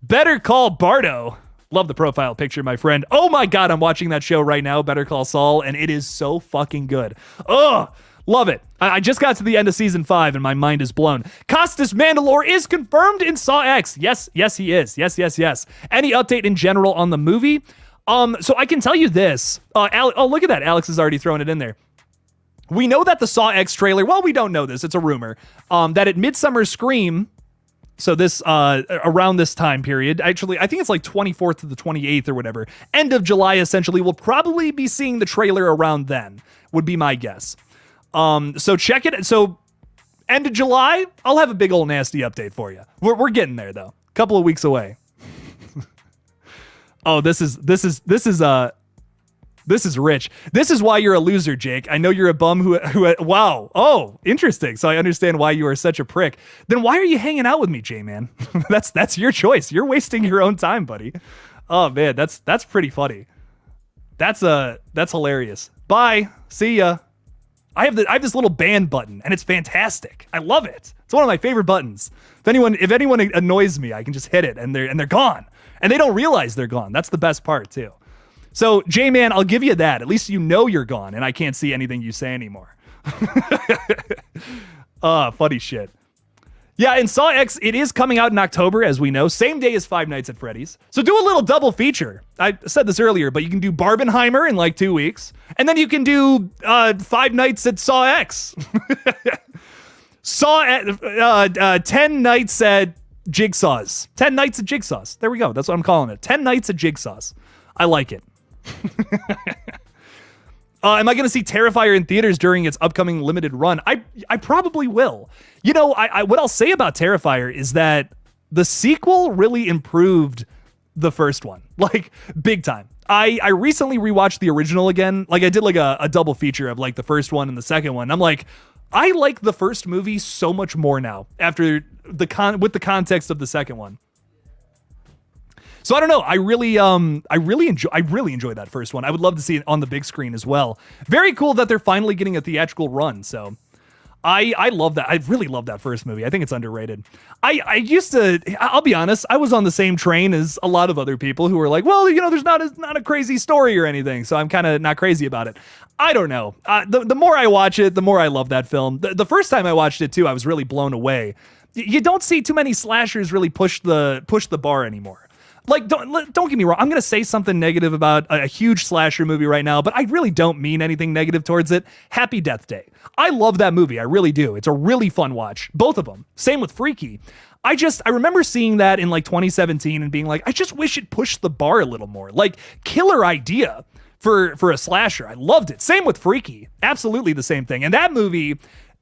Better Call Bardo. Love the profile picture, my friend. Oh my God, I'm watching that show right now, Better Call Saul, and it is so fucking good. Ugh, love it. I just got to the end of season 5 and my mind is blown. Costas Mandalore is confirmed in Saw X. Yes, he is. Yes. Any update in general on the movie? So I can tell you this. Look at that. Alex has already thrown it in there. We know that the Saw X trailer, well, we don't know this, it's a rumor, that at Midsummer Scream, so this, around this time period, actually, I think it's like 24th to the 28th or whatever, end of July, essentially, we'll probably be seeing the trailer around then, would be my guess. So check it. So end of July, I'll have a big old nasty update for you. We're getting there though. Couple of weeks away. Oh, this is rich. This is why you're a loser, Jake. I know you're a bum who wow. Oh, interesting. So I understand why you are such a prick. Then why are you hanging out with me, J-Man? That's your choice. You're wasting your own time, buddy. Oh man, that's pretty funny. That's hilarious. Bye. See ya. I have this little band button, and it's fantastic. I love it. It's one of my favorite buttons. If anyone annoys me, I can just hit it, and they're gone, and they don't realize they're gone. That's the best part too. So, J-Man, I'll give you that. At least you know you're gone, and I can't see anything you say anymore. Funny shit. Yeah, and Saw X, it is coming out in October, as we know. Same day as Five Nights at Freddy's. So do a little double feature. I said this earlier, but you can do Barbenheimer in like 2 weeks. And then you can do 5 Nights at Saw X. 10 Nights at Jigsaws. 10 Nights at Jigsaws. There we go. That's what I'm calling it. 10 Nights at Jigsaws. I like it. Am I going to see Terrifier in theaters during its upcoming limited run? I probably will. You know, what I'll say about Terrifier is that the sequel really improved the first one, like big time. I recently rewatched the original again. Like I did like a double feature of like the first one and the second one. I'm like, I like the first movie so much more now after with the context of the second one. So I don't know. I really enjoy that first one. I would love to see it on the big screen as well. Very cool that they're finally getting a theatrical run. So I love that. I really love that first movie. I think it's underrated. I'll be honest, I was on the same train as a lot of other people who were like, well, you know, there's not a crazy story or anything. So I'm kind of not crazy about it. I don't know. The more I watch it, the more I love that film. The first time I watched it too, I was really blown away. You don't see too many slashers really push the bar anymore. Like, don't get me wrong. I'm going to say something negative about a huge slasher movie right now, but I really don't mean anything negative towards it. Happy Death Day. I love that movie. I really do. It's a really fun watch. Both of them. Same with Freaky. I remember seeing that in like 2017 and being like, I just wish it pushed the bar a little more. Like, killer idea for a slasher. I loved it. Same with Freaky. Absolutely the same thing. And that movie,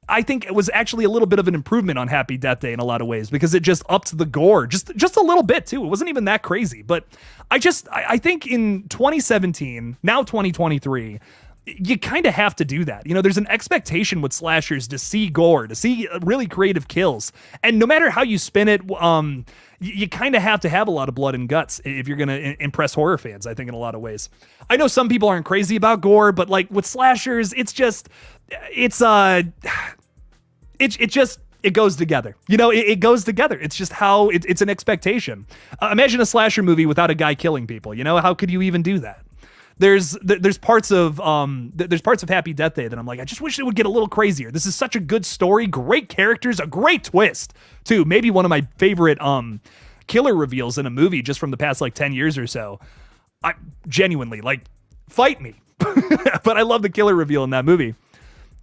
I think it was actually a little bit of an improvement on Happy Death Day in a lot of ways because it just upped the gore just a little bit too. It wasn't even that crazy, but I think in 2017, now 2023, you kind of have to do that. You know, there's an expectation with slashers to see gore, to see really creative kills. And no matter how you spin it, you kind of have to have a lot of blood and guts if you're going to impress horror fans, I think, in a lot of ways. I know some people aren't crazy about gore, but like with slashers, it goes together. You know, it goes together. It's just how it's an expectation. Imagine a slasher movie without a guy killing people. You know, how could you even do that? There's parts of Happy Death Day that I'm like, I just wish it would get a little crazier. This is such a good story, great characters, a great twist too. Maybe one of my favorite killer reveals in a movie just from the past like 10 years or so. I genuinely, like, fight me. But I love the killer reveal in that movie.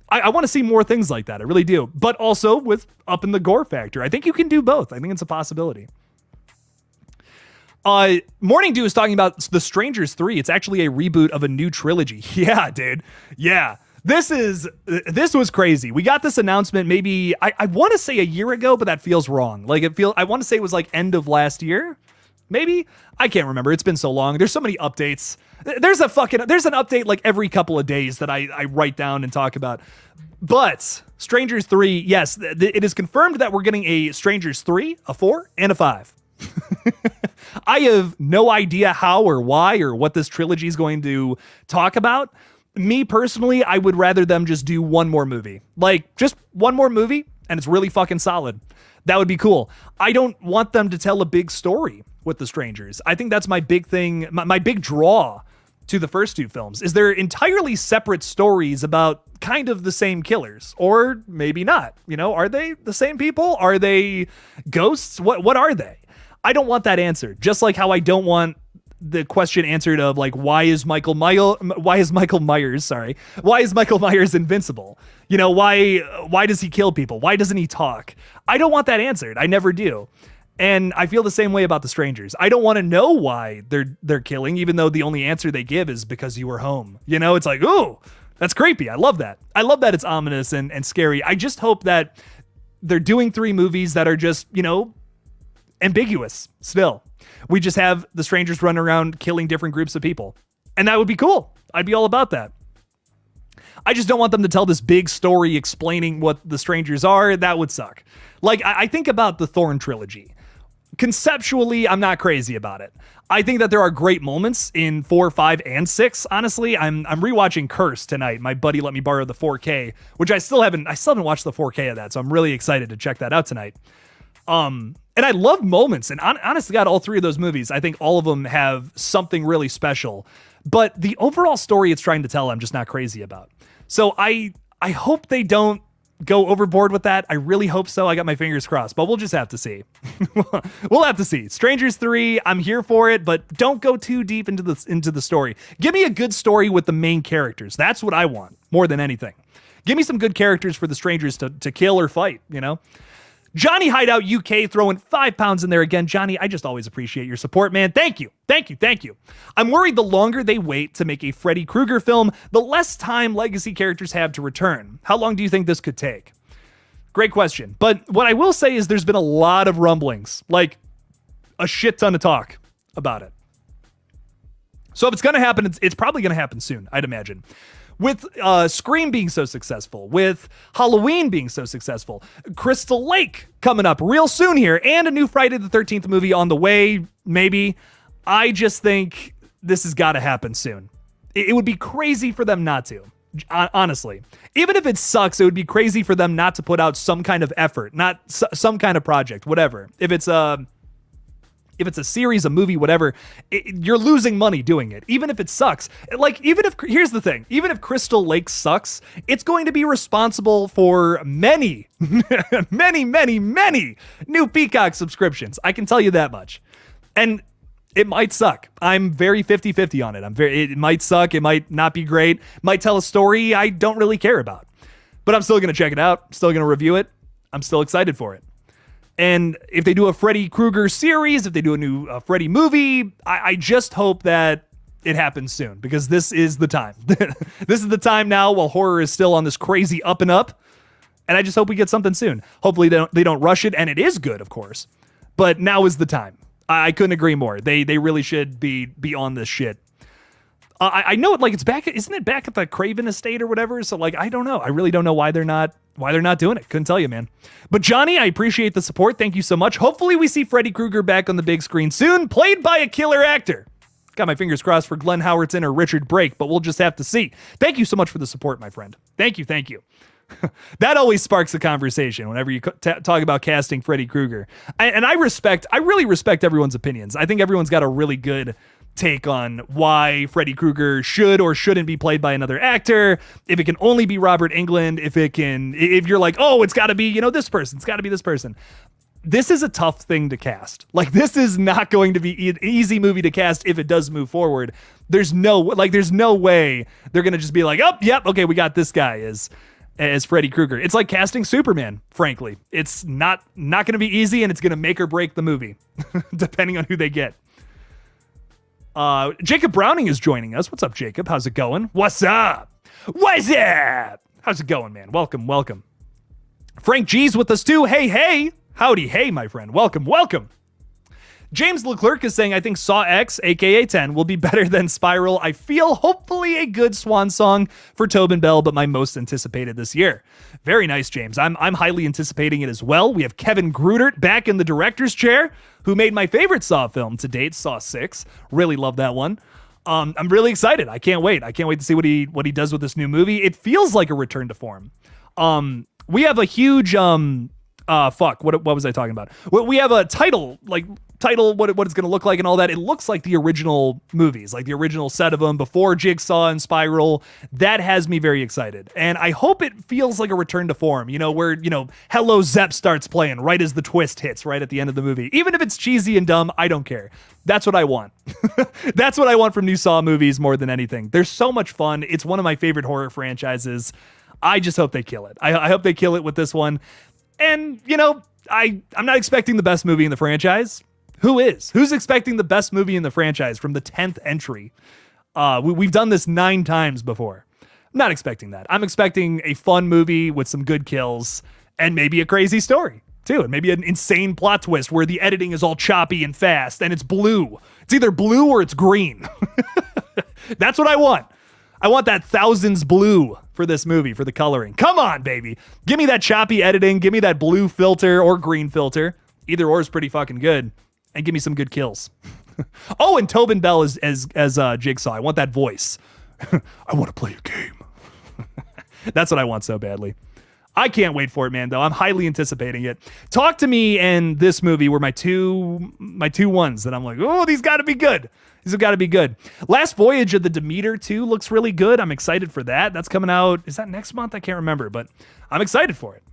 I want to see more things like that. I really do. But also with upping the gore factor. I think you can do both. I think it's a possibility. Morning Dew is talking about The Strangers 3. It's actually a reboot of a new trilogy. Yeah, dude. Yeah. This was crazy. We got this announcement maybe, I want to say a year ago, but that feels wrong. Like I want to say it was like end of last year. Maybe? I can't remember. It's been so long. There's so many updates. There's an update like every couple of days that I write down and talk about. But Strangers 3, yes, it is confirmed that we're getting a Strangers 3, a 4, and a 5. I have no idea how or why or what this trilogy is going to talk about. Me personally, I would rather them just do one more movie. Like, just one more movie, and it's really fucking solid. That would be cool. I don't want them to tell a big story with The Strangers. I think that's my big thing, my big draw to the first two films, is they're entirely separate stories about kind of the same killers, or maybe not. You know, are they the same people? Are they ghosts? What are they? I don't want that answered. Just like how I don't want the question answered of like, why is Michael Myers invincible? You know, why does he kill people? Why doesn't he talk? I don't want that answered. I never do. And I feel the same way about The Strangers. I don't want to know why they're killing, even though the only answer they give is because you were home. You know, it's like, ooh, that's creepy. I love that. I love that it's ominous and scary. I just hope that they're doing 3 movies that are just, you know, ambiguous still. We just have the strangers running around killing different groups of people. And that would be cool. I'd be all about that. I just don't want them to tell this big story explaining what the strangers are. That would suck. Like, I think about the Thorn trilogy. Conceptually, I'm not crazy about it. I think that there are great moments in 4, 5, and 6. Honestly, I'm rewatching Curse tonight. My buddy let me borrow the 4K, which I still haven't watched the 4K of that, so I'm really excited to check that out tonight. And I love moments, and honestly, God, all 3 of those movies, I think all of them have something really special. But the overall story it's trying to tell, I'm just not crazy about. So I hope they don't go overboard with that. I really hope so. I got my fingers crossed, but we'll just have to see. We'll have to see. Strangers 3, I'm here for it, but don't go too deep into the story. Give me a good story with the main characters. That's what I want more than anything. Give me some good characters for the strangers to kill or fight, you know? Johnny Hideout UK throwing £5 in there again. Johnny, I just always appreciate your support, man. Thank you. Thank you. Thank you. I'm worried the longer they wait to make a Freddy Krueger film, the less time legacy characters have to return. How long do you think this could take? Great question. But what I will say is there's been a lot of rumblings, like a shit ton of talk about it. So if it's going to happen, it's probably going to happen soon, I'd imagine. With Scream being so successful, with Halloween being so successful, Crystal Lake coming up real soon here, and a new Friday the 13th movie on the way, maybe. I just think this has got to happen soon. It would be crazy for them not to, honestly. Even if it sucks, it would be crazy for them not to put out some kind of effort, not some kind of project, whatever. If it's a series, a movie, whatever, you're losing money doing it. Even if it sucks. Like, here's the thing. Even if Crystal Lake sucks, it's going to be responsible for many, many new Peacock subscriptions. I can tell you that much. And it might suck. I'm very 50-50 on it. It might suck. It might not be great. Might tell a story I don't really care about. But I'm still going to check it out. I'm still going to review it. I'm still excited for it. And if they do a Freddy Krueger series, if they do a new Freddy movie, I just hope that it happens soon, because this is the time. This is the time now while horror is still on this crazy up and up. And I just hope we get something soon. Hopefully they don't rush it, and it is good, of course. But now is the time. I couldn't agree more. They really should be on this shit. I know it, like, it's back, isn't it back at the Craven estate or whatever? So, like, I don't know. I really don't know why they're not doing it. Couldn't tell you, man. But Johnny, I appreciate the support. Thank you so much. Hopefully we see Freddy Krueger back on the big screen soon, played by a killer actor. Got my fingers crossed for Glenn Howerton or Richard Brake, but we'll just have to see. Thank you so much for the support, my friend. Thank you. That always sparks a conversation whenever you talk about casting Freddy Krueger. I really respect everyone's opinions. I think everyone's got a really good take on why Freddy Krueger should or shouldn't be played by another actor, if it can only be Robert Englund, if you're like, oh, it's got to be, this person, it's got to be this person. This is a tough thing to cast. Like, this is not going to be an easy movie to cast if it does move forward. There's no way they're going to just be like, oh, yep, okay, we got this guy as Freddy Krueger. It's like casting Superman, frankly. It's not going to be easy, and it's going to make or break the movie, depending on who they get. Jacob Browning is joining us. What's up, Jacob? How's it going? What's up? How's it going, man? Welcome. Frank G's with us too. Hey. Howdy, hey, my friend. Welcome. James Leclerc is saying, I think Saw X, aka 10, will be better than Spiral. I feel hopefully a good swan song for Tobin Bell, but my most anticipated this year. Very nice, James. I'm highly anticipating it as well. We have Kevin Grudert back in the director's chair, who made my favorite Saw film to date, Saw 6. Really love that one. I'm really excited. I can't wait to see what he does with this new movie. It feels like a return to form. We have a huge what was I talking about? We have a title, what it's going to look like and all that. It looks like the original movies, like the original set of them before Jigsaw and Spiral. That has me very excited. And I hope it feels like a return to form, where, Hello Zep starts playing right as the twist hits right at the end of the movie. Even if it's cheesy and dumb, I don't care. That's what I want. That's what I want from new Saw movies more than anything. They're so much fun. It's one of my favorite horror franchises. I just hope they kill it. I hope they kill it with this one. And, I'm not expecting the best movie in the franchise. Who is? Who's expecting the best movie in the franchise from the 10th entry? We've done this 9 times before. I'm not expecting that. I'm expecting a fun movie with some good kills and maybe a crazy story, too. And maybe an insane plot twist where the editing is all choppy and fast and it's blue. It's either blue or it's green. That's what I want. I want that thousands blue for this movie, for the coloring. Come on, baby. Give me that choppy editing. Give me that blue filter or green filter. Either or is pretty fucking good. And give me some good kills. Oh, and Tobin Bell as Jigsaw. I want that voice. I want to play a game. That's what I want so badly. I can't wait for it, man, though. I'm highly anticipating it. Talk to Me and this movie were my two ones that I'm like, oh, these got to be good. These have got to be good. Last Voyage of the Demeter 2 looks really good. I'm excited for that. That's coming out. Is that next month? I can't remember, but I'm excited for it.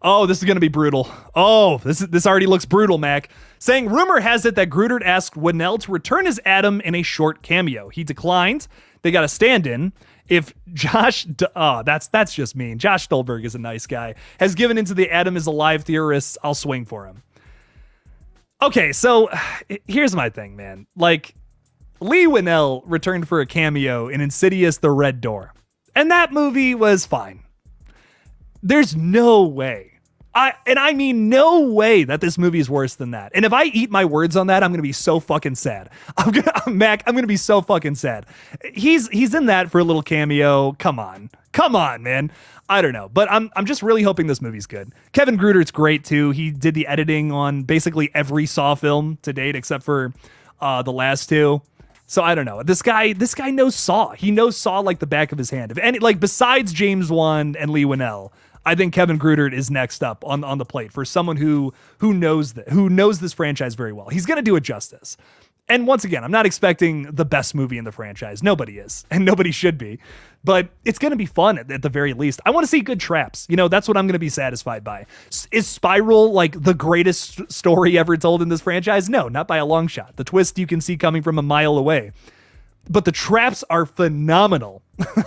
Oh, this is going to be brutal. Oh, this already looks brutal, Mac. Saying, rumor has it that Grudert asked Winnell to return as Adam in a short cameo. He declined. They got a stand-in. If that's just mean. Josh Stolberg is a nice guy. Has given into the Adam is alive theorists. I'll swing for him. Okay, so here's my thing, man. Like, Lee Winnell returned for a cameo in Insidious: The Red Door. And that movie was fine. There's no way. I mean no way that this movie is worse than that. And if I eat my words on that, I'm going to be so fucking sad. I'm going to be so fucking sad. He's in that for a little cameo. Come on, man. I don't know, but I'm just really hoping this movie's good. Kevin Gruder's great too. He did the editing on basically every Saw film to date, except for the last 2. So I don't know. This guy knows Saw. He knows Saw like the back of his hand. If any, like besides James Wan and Lee Winnell, I think Kevin Grudert is next up on the plate for someone who knows this franchise very well. He's going to do it justice. And once again, I'm not expecting the best movie in the franchise. Nobody is, and nobody should be. But it's going to be fun at the very least. I want to see good traps. That's what I'm going to be satisfied by. Is Spiral like the greatest story ever told in this franchise? No, not by a long shot. The twist you can see coming from a mile away. But the traps are phenomenal.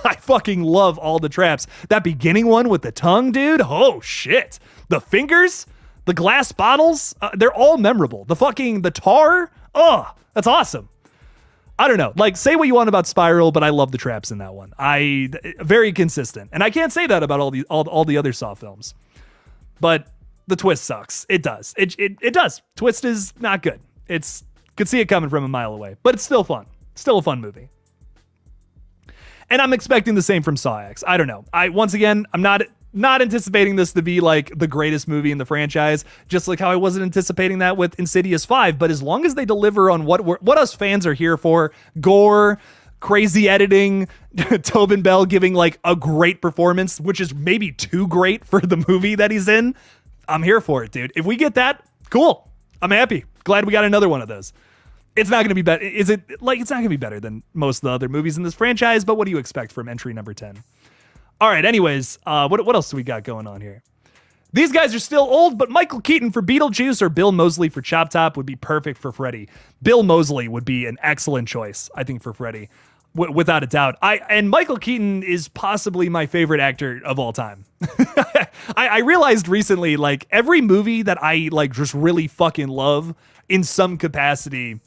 I fucking love all the traps. That beginning one with the tongue, dude. Oh, shit. The fingers, the glass bottles, they're all memorable. The tar. Oh, that's awesome. I don't know. Like, say what you want about Spiral, but I love the traps in that one. Very consistent. And I can't say that about all the other Saw films. But the twist sucks. It does. It does. Twist is not good. Could see it coming from a mile away, but it's still fun. Still a fun movie. And I'm expecting the same from Saw X. I don't know. I'm not anticipating this to be like the greatest movie in the franchise, just like how I wasn't anticipating that with Insidious 5. But as long as they deliver on what us fans are here for, gore, crazy editing, Tobin Bell giving like a great performance, which is maybe too great for the movie that he's in, I'm here for it, dude. If we get that, cool. I'm happy. Glad we got another one of those. It's not going to be better. It's not going to be better than most of the other movies in this franchise, but what do you expect from entry number 10? All right, anyways, what else do we got going on here? These guys are still old, but Michael Keaton for Beetlejuice or Bill Moseley for Chop Top would be perfect for Freddy. Bill Moseley would be an excellent choice, I think, for Freddy, without a doubt. And Michael Keaton is possibly my favorite actor of all time. I realized recently, like, every movie that I like just really fucking love in some capacity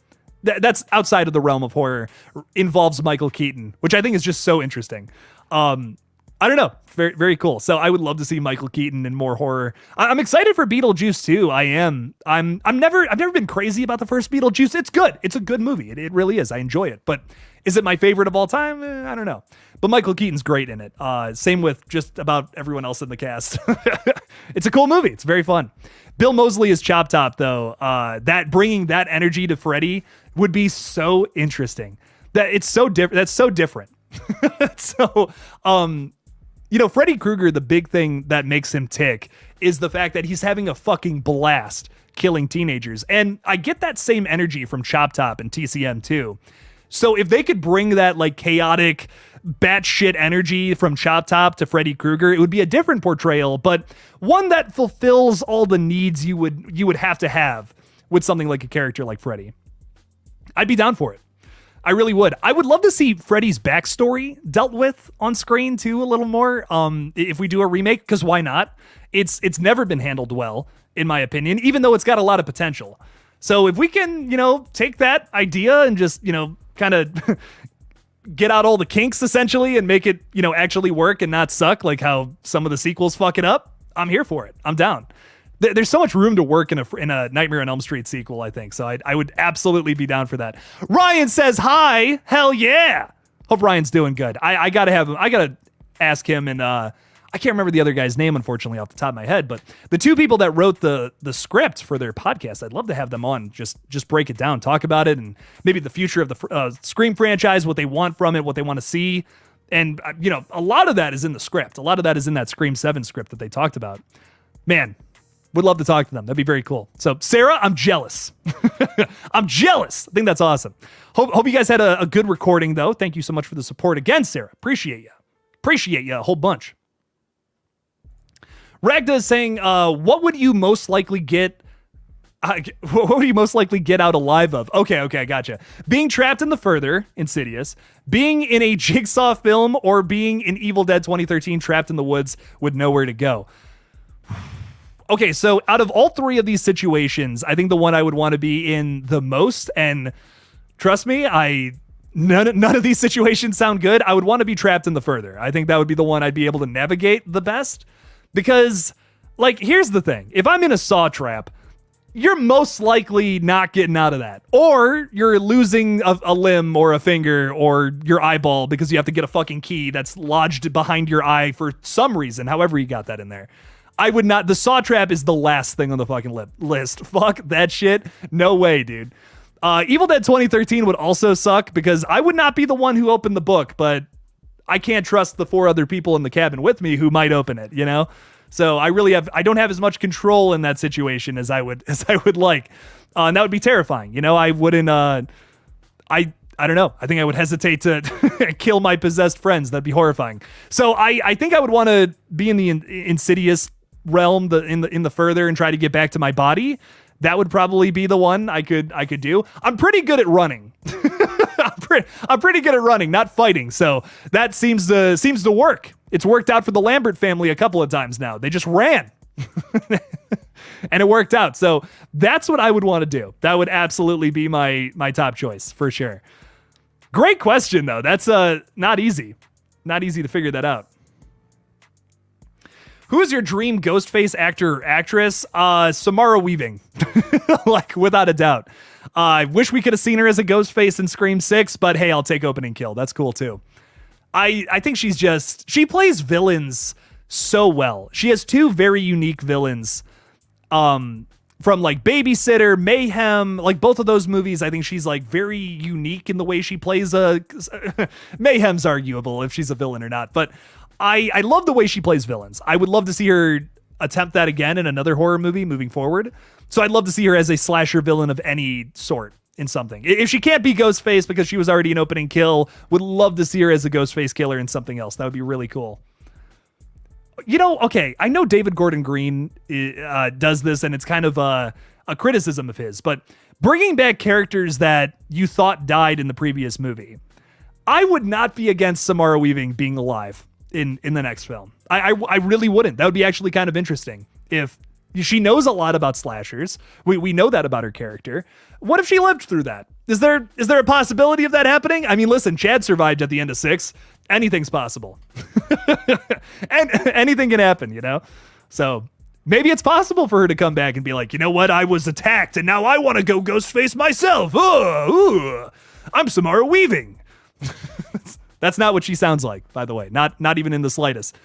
that's outside of the realm of horror involves Michael Keaton, which I think is just so interesting. I don't know. Very, very cool. So I would love to see Michael Keaton in more horror. I'm excited for Beetlejuice too. I am. I've never been crazy about the first Beetlejuice. It's good. It's a good movie. It really is. I enjoy it. But is it my favorite of all time? I don't know. But Michael Keaton's great in it. Same with just about everyone else in the cast. It's a cool movie. It's very fun. Bill Moseley as Chop Top, though. That bringing that energy to Freddy would be so interesting. It's so different. That's so different. So, Freddy Krueger, the big thing that makes him tick is the fact that he's having a fucking blast killing teenagers. And I get that same energy from Chop Top and TCM too. So if they could bring that like chaotic batshit energy from Chop Top to Freddy Krueger, it would be a different portrayal, but one that fulfills all the needs you would have to have with something like a character like Freddy. I'd be down for it. I really would. I would love to see Freddy's backstory dealt with on screen too a little more. If we do a remake, because why not? It's never been handled well, in my opinion, even though it's got a lot of potential. So if we can, take that idea and just, kind of get out all the kinks essentially and make it, actually work and not suck like how some of the sequels fuck it up, I'm here for it. I'm down. There's so much room to work in a Nightmare on Elm Street sequel, I think. So I would absolutely be down for that. Ryan says hi. Hell yeah. Hope Ryan's doing good. I gotta have him. I gotta ask him, and I can't remember the other guy's name, unfortunately, off the top of my head. But the two people that wrote the script for their podcast, I'd love to have them on. Just break it down, talk about it, and maybe the future of the Scream franchise, what they want from it, what they want to see. And a lot of that is in the script. A lot of that is in that Scream 7 script that they talked about. Man. Would love to talk to them. That'd be very cool. So, Sarah, I'm jealous. I'm jealous. I think that's awesome. Hope you guys had a good recording, though. Thank you so much for the support again, Sarah. Appreciate you. Appreciate you a whole bunch. Ragda is saying, what would you most likely get... what would you most likely get out alive of? Okay, I gotcha. Being trapped in the further, Insidious, being in a Jigsaw film, or being in Evil Dead 2013 trapped in the woods with nowhere to go. Okay, so out of all three of these situations, I think the one I would want to be in the most, and trust me, none of these situations sound good. I would want to be trapped in the further. I think that would be the one I'd be able to navigate the best, because, like, here's the thing. If I'm in a saw trap, you're most likely not getting out of that. Or you're losing a limb or a finger or your eyeball because you have to get a fucking key that's lodged behind your eye for some reason, however you got that in there. I would not. The saw trap is the last thing on the fucking list. Fuck that shit. No way, dude. Evil Dead 2013 would also suck because I would not be the one who opened the book, but I can't trust the 4 other people in the cabin with me who might open it, So I don't have as much control in that situation as I would like. And that would be terrifying. I wouldn't, I don't know. I think I would hesitate to kill my possessed friends. That'd be horrifying. So I think I would want to be in the Insidious realm, in the further, and try to get back to my body. That would probably be the one I could do. I'm pretty good at running. I'm pretty good at running, not fighting. So that seems to work. It's worked out for the Lambert family a couple of times now. They just ran. And it worked out. So that's what I would want to do. That would absolutely be my top choice for sure. Great question though. That's not easy. Not easy to figure that out. Who is your dream Ghostface actor or actress? Samara Weaving. Like, without a doubt. I wish we could have seen her as a Ghostface in Scream 6, but hey, I'll take opening kill. That's cool too. I think she plays villains so well. She has two very unique villains. From like Babysitter, Mayhem, like both of those movies, I think she's like very unique in the way she plays Mayhem's arguable if she's a villain or not, but I love the way she plays villains. I would love to see her attempt that again in another horror movie moving forward. So I'd love to see her as a slasher villain of any sort in something. If she can't be Ghostface because she was already an opening kill, would love to see her as a Ghostface killer in something else. That would be really cool. You know, okay, I know David Gordon Green does this, and it's kind of a criticism of his, but bringing back characters that you thought died in the previous movie, I would not be against Samara Weaving being alive in the next film. I really wouldn't. That would be actually kind of interesting. If she knows a lot about slashers, we know that about her character. What if she lived through that? Is there a possibility of that happening? I mean, listen, Chad survived at the end of 6. Anything's possible. And anything can happen, you know? So maybe it's possible for her to come back and be like, you know what? I was attacked and now I want to go Ghostface myself. I'm Samara Weaving. That's not what she sounds like, by the way. Not even in the slightest.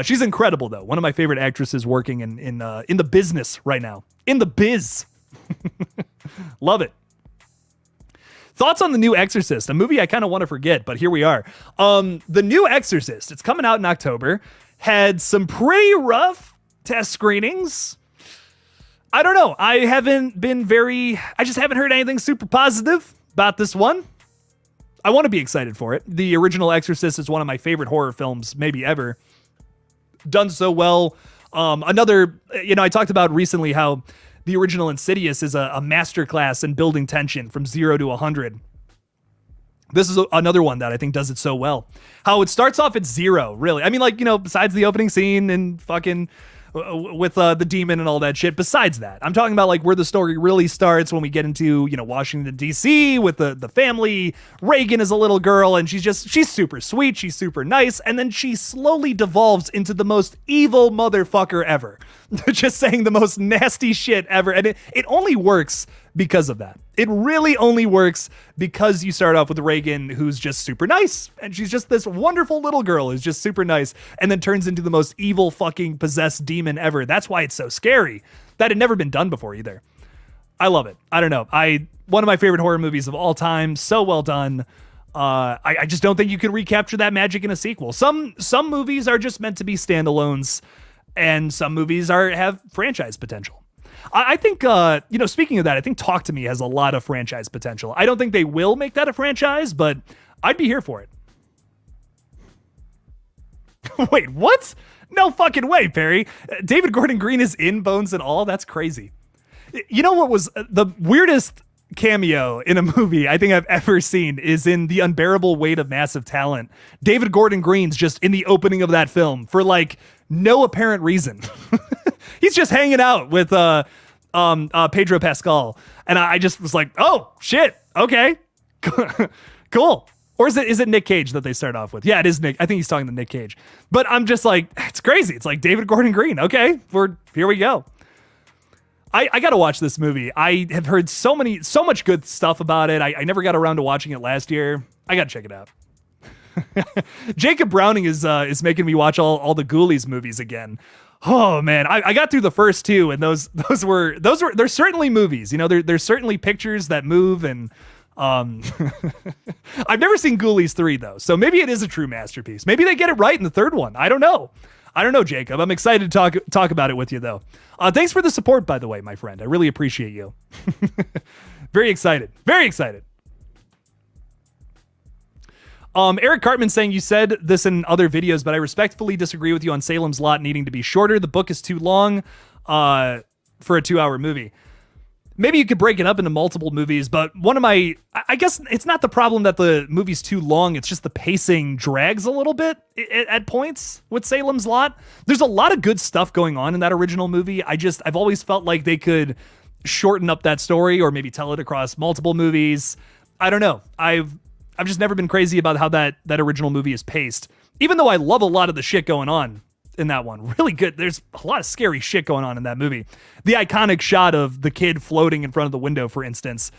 She's incredible, though. One of my favorite actresses working in the business right now. In the biz. Love it. Thoughts on the new Exorcist, a movie I kind of want to forget, but here we are. The new Exorcist, it's coming out in October, had some pretty rough test screenings. I don't know. I just haven't heard anything super positive about this one. I want to be excited for it. The original Exorcist is one of my favorite horror films, maybe ever. Done so well. I talked about recently how the original Insidious is a masterclass in building tension from 0 to 100. This is another one that I think does it so well. How it starts off at 0, really. I mean, like, you know, besides the opening scene and fucking with the demon and all that shit. Besides that, I'm talking about like where the story really starts when we get into, you know, Washington, D.C. with the family. Reagan is a little girl and she's super sweet. She's super nice. And then she slowly devolves into the most evil motherfucker ever. Just saying the most nasty shit ever. And it only works because of that. It really only works because you start off with Reagan, who's just super nice. And she's just this wonderful little girl who's just super nice and then turns into the most evil fucking possessed demon ever. That's why it's so scary. That had never been done before either. I love it. I don't know. One of my favorite horror movies of all time. So well done. I just don't think you can recapture that magic in a sequel. Some movies are just meant to be standalones and some movies have franchise potential. I think, speaking of that, I think Talk to Me has a lot of franchise potential. I don't think they will make that a franchise, but I'd be here for it. Wait, what? No fucking way, Perry. David Gordon Green is in Bones and All? That's crazy. You know what was the weirdest cameo in a movie I think I've ever seen is in The Unbearable Weight of Massive Talent. David Gordon Green's just in the opening of that film for like no apparent reason. He's just hanging out with Pedro Pascal, and I just was like, oh shit, okay, cool. Or is it Nick Cage that they start off with? Yeah, it is Nick. I think he's talking to Nick Cage. But I'm just like, it's crazy. It's like David Gordon Green. Okay, here we go. I got to watch this movie. I have heard so much good stuff about it. I never got around to watching it last year. I got to check it out. Jacob Browning is making me watch all the Ghoulies movies again. Oh man, I got through the first two, and those were they're certainly movies. You know, there's certainly pictures that move, and I've never seen Ghoulies 3 though, so maybe it is a true masterpiece. Maybe they get it right in the third one. I don't know, Jacob. I'm excited to talk about it with you though. Thanks for the support, by the way, my friend. I really appreciate you. Very excited. Very excited. Eric Cartman saying, you said this in other videos, but I respectfully disagree with you on Salem's Lot needing to be shorter. The book is too long for a 2-hour movie. Maybe you could break it up into multiple movies, but I guess it's not the problem that the movie's too long. It's just the pacing drags a little bit at points with Salem's Lot. There's a lot of good stuff going on in that original movie. I've always felt like they could shorten up that story or maybe tell it across multiple movies. I don't know. I've just never been crazy about how that original movie is paced, even though I love a lot of the shit going on in that one. Really good. There's a lot of scary shit going on in that movie. The iconic shot of the kid floating in front of the window, for instance.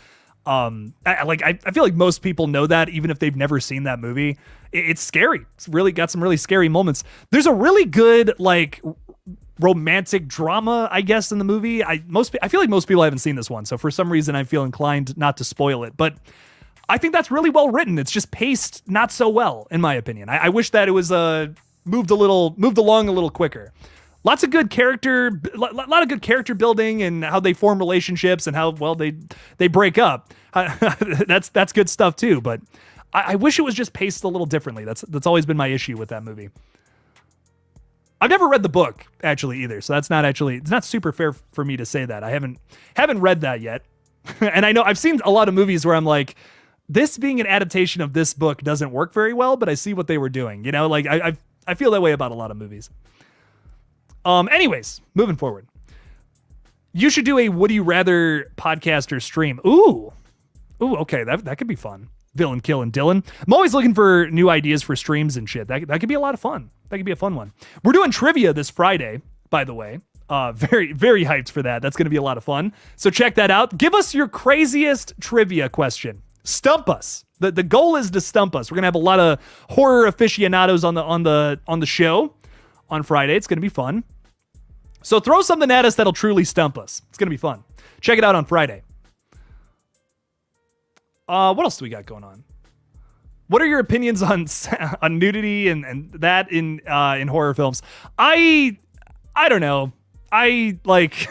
I feel like most people know that, even if they've never seen that movie. It's scary. It's really got some really scary moments. There's a really good like romantic drama, I guess, in the movie. I feel like most people haven't seen this one, so for some reason I feel inclined not to spoil it. But I think that's really well written. It's just paced not so well, in my opinion. I wish that it was moved along a little quicker. Lots of good lot of good character building and how they form relationships and how well they break up. That's good stuff too. But I wish it was just paced a little differently. That's always been my issue with that movie. I've never read the book actually either, so it's not super fair for me to say that. I haven't read that yet, and I know I've seen a lot of movies where I'm like, this being an adaptation of this book doesn't work very well, but I see what they were doing. You know, like I feel that way about a lot of movies. Anyways, moving forward. You should do a Would You Rather podcast or stream. Ooh, okay, that could be fun. Villain, Kill, and Dylan. I'm always looking for new ideas for streams and shit. That could be a lot of fun. That could be a fun one. We're doing trivia this Friday, by the way. Very, very hyped for that. That's going to be a lot of fun. So check that out. Give us your craziest trivia question. Stump us. The goal is to stump us. We're going to have a lot of horror aficionados on the show on Friday. It's going to be fun. So throw something at us that'll truly stump us. It's going to be fun. Check it out on Friday. What else do we got going on? What are your opinions on nudity and that in horror films? I don't know. I like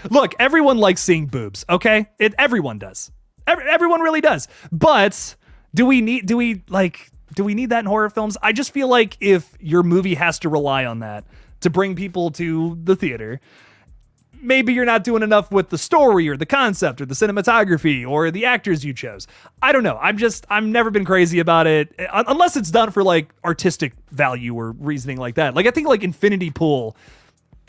look, everyone likes seeing boobs, okay? Everyone does. Everyone really does. But do we need that in horror films? I just feel like if your movie has to rely on that to bring people to the theater, maybe you're not doing enough with the story or the concept or the cinematography or the actors you chose. I don't know. I've never been crazy about it unless it's done for like artistic value or reasoning like that. Like I think like Infinity Pool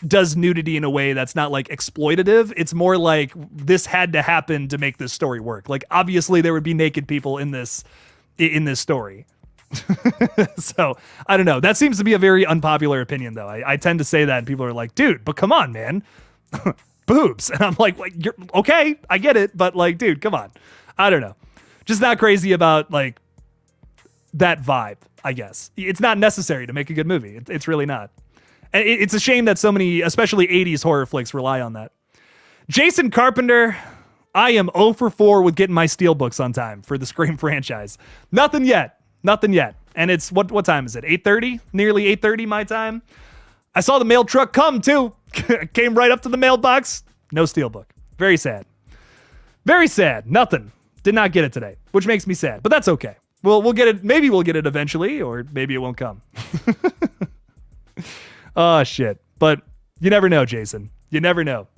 does nudity in a way that's not like exploitative. It's more like this had to happen to make this story work. Like obviously there would be naked people in this story. So I don't know. That seems to be a very unpopular opinion though. I tend to say that and people are like, dude, but come on, man. Boobs. And I'm like, you're okay, I get it, but like, dude, come on. I don't know. Just not crazy about like that vibe, I guess. It's not necessary to make a good movie. It's really not. And it's a shame that so many, especially 80s horror flicks, rely on that. Jason Carpenter, I am 0 for 4 with getting my steelbooks on time for the Scream franchise. Nothing yet. And it's, what time is it? 8:30? Nearly 8:30 my time. I saw the mail truck come too. Came right up to the mailbox. No steelbook. Very sad. Very sad. Nothing. Did not get it today, which makes me sad, but that's okay. We'll get it. Maybe we'll get it eventually, or maybe it won't come. Oh shit. But you never know, Jason. You never know.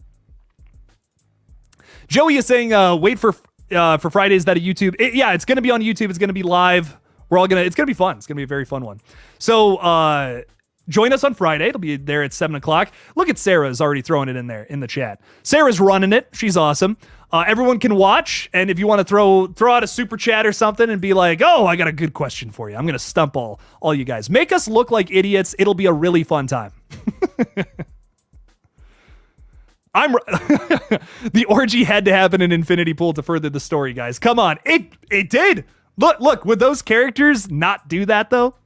Joey is saying, wait for Fridays that a YouTube. It's going to be on YouTube. It's going to be live. It's going to be fun. It's going to be a very fun one. So, join us on Friday. It'll be there at 7 o'clock. Look at Sarah's already throwing it in there in the chat. Sarah's running it. She's awesome. Everyone can watch. And if you want to throw out a super chat or something and be like, oh, I got a good question for you. I'm going to stump all you guys. Make us look like idiots. It'll be a really fun time. The orgy had to happen in Infinity Pool to further the story, guys. Come on. It did. Look, would those characters not do that though?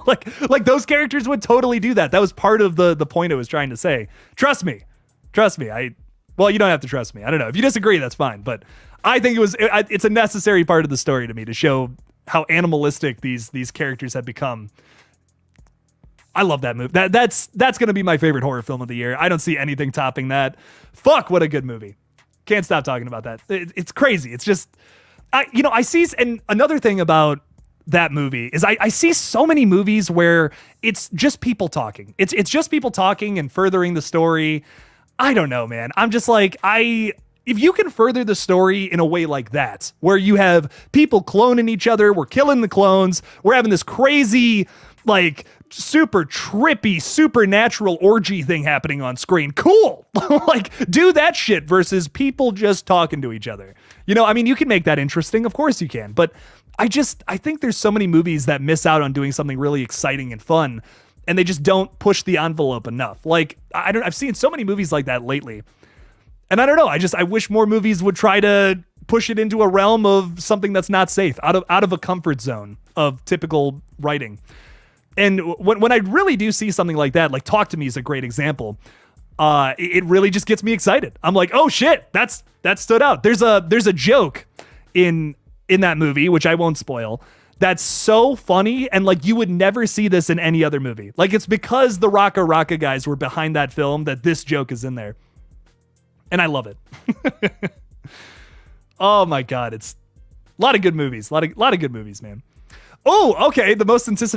like those characters would totally do that. That was part of the point I was trying to say. Trust me. Well, you don't have to trust me. I don't know. If you disagree, that's fine. But I think it's a necessary part of the story to me to show how animalistic these characters have become. I love that movie. That's going to be my favorite horror film of the year. I don't see anything topping that. Fuck, what a good movie. Can't stop talking about that. It's crazy. It's just, I see, and another thing about that movie is I see so many movies where it's just people talking. It's just people talking and furthering the story. I don't know, man. I'm just like, if you can further the story in a way like that, where you have people cloning each other, we're killing the clones, we're having this crazy, like, super trippy, supernatural orgy thing happening on screen. Cool. Like, do that shit versus people just talking to each other. You can make that interesting. Of course you can. But I think there's so many movies that miss out on doing something really exciting and fun, and they just don't push the envelope enough. Like, I've seen so many movies like that lately. And I don't know. I wish more movies would try to push it into a realm of something that's not safe, out of a comfort zone of typical writing. And when I really do see something like that, like Talk to Me is a great example. It really just gets me excited. I'm like, oh shit, that stood out. There's a joke in that movie, which I won't spoil, that's so funny, and like you would never see this in any other movie. Like it's because the Raka Raka guys were behind that film that this joke is in there. And I love it. Oh my God, it's a lot of good movies. A lot of good movies, man. Oh, okay.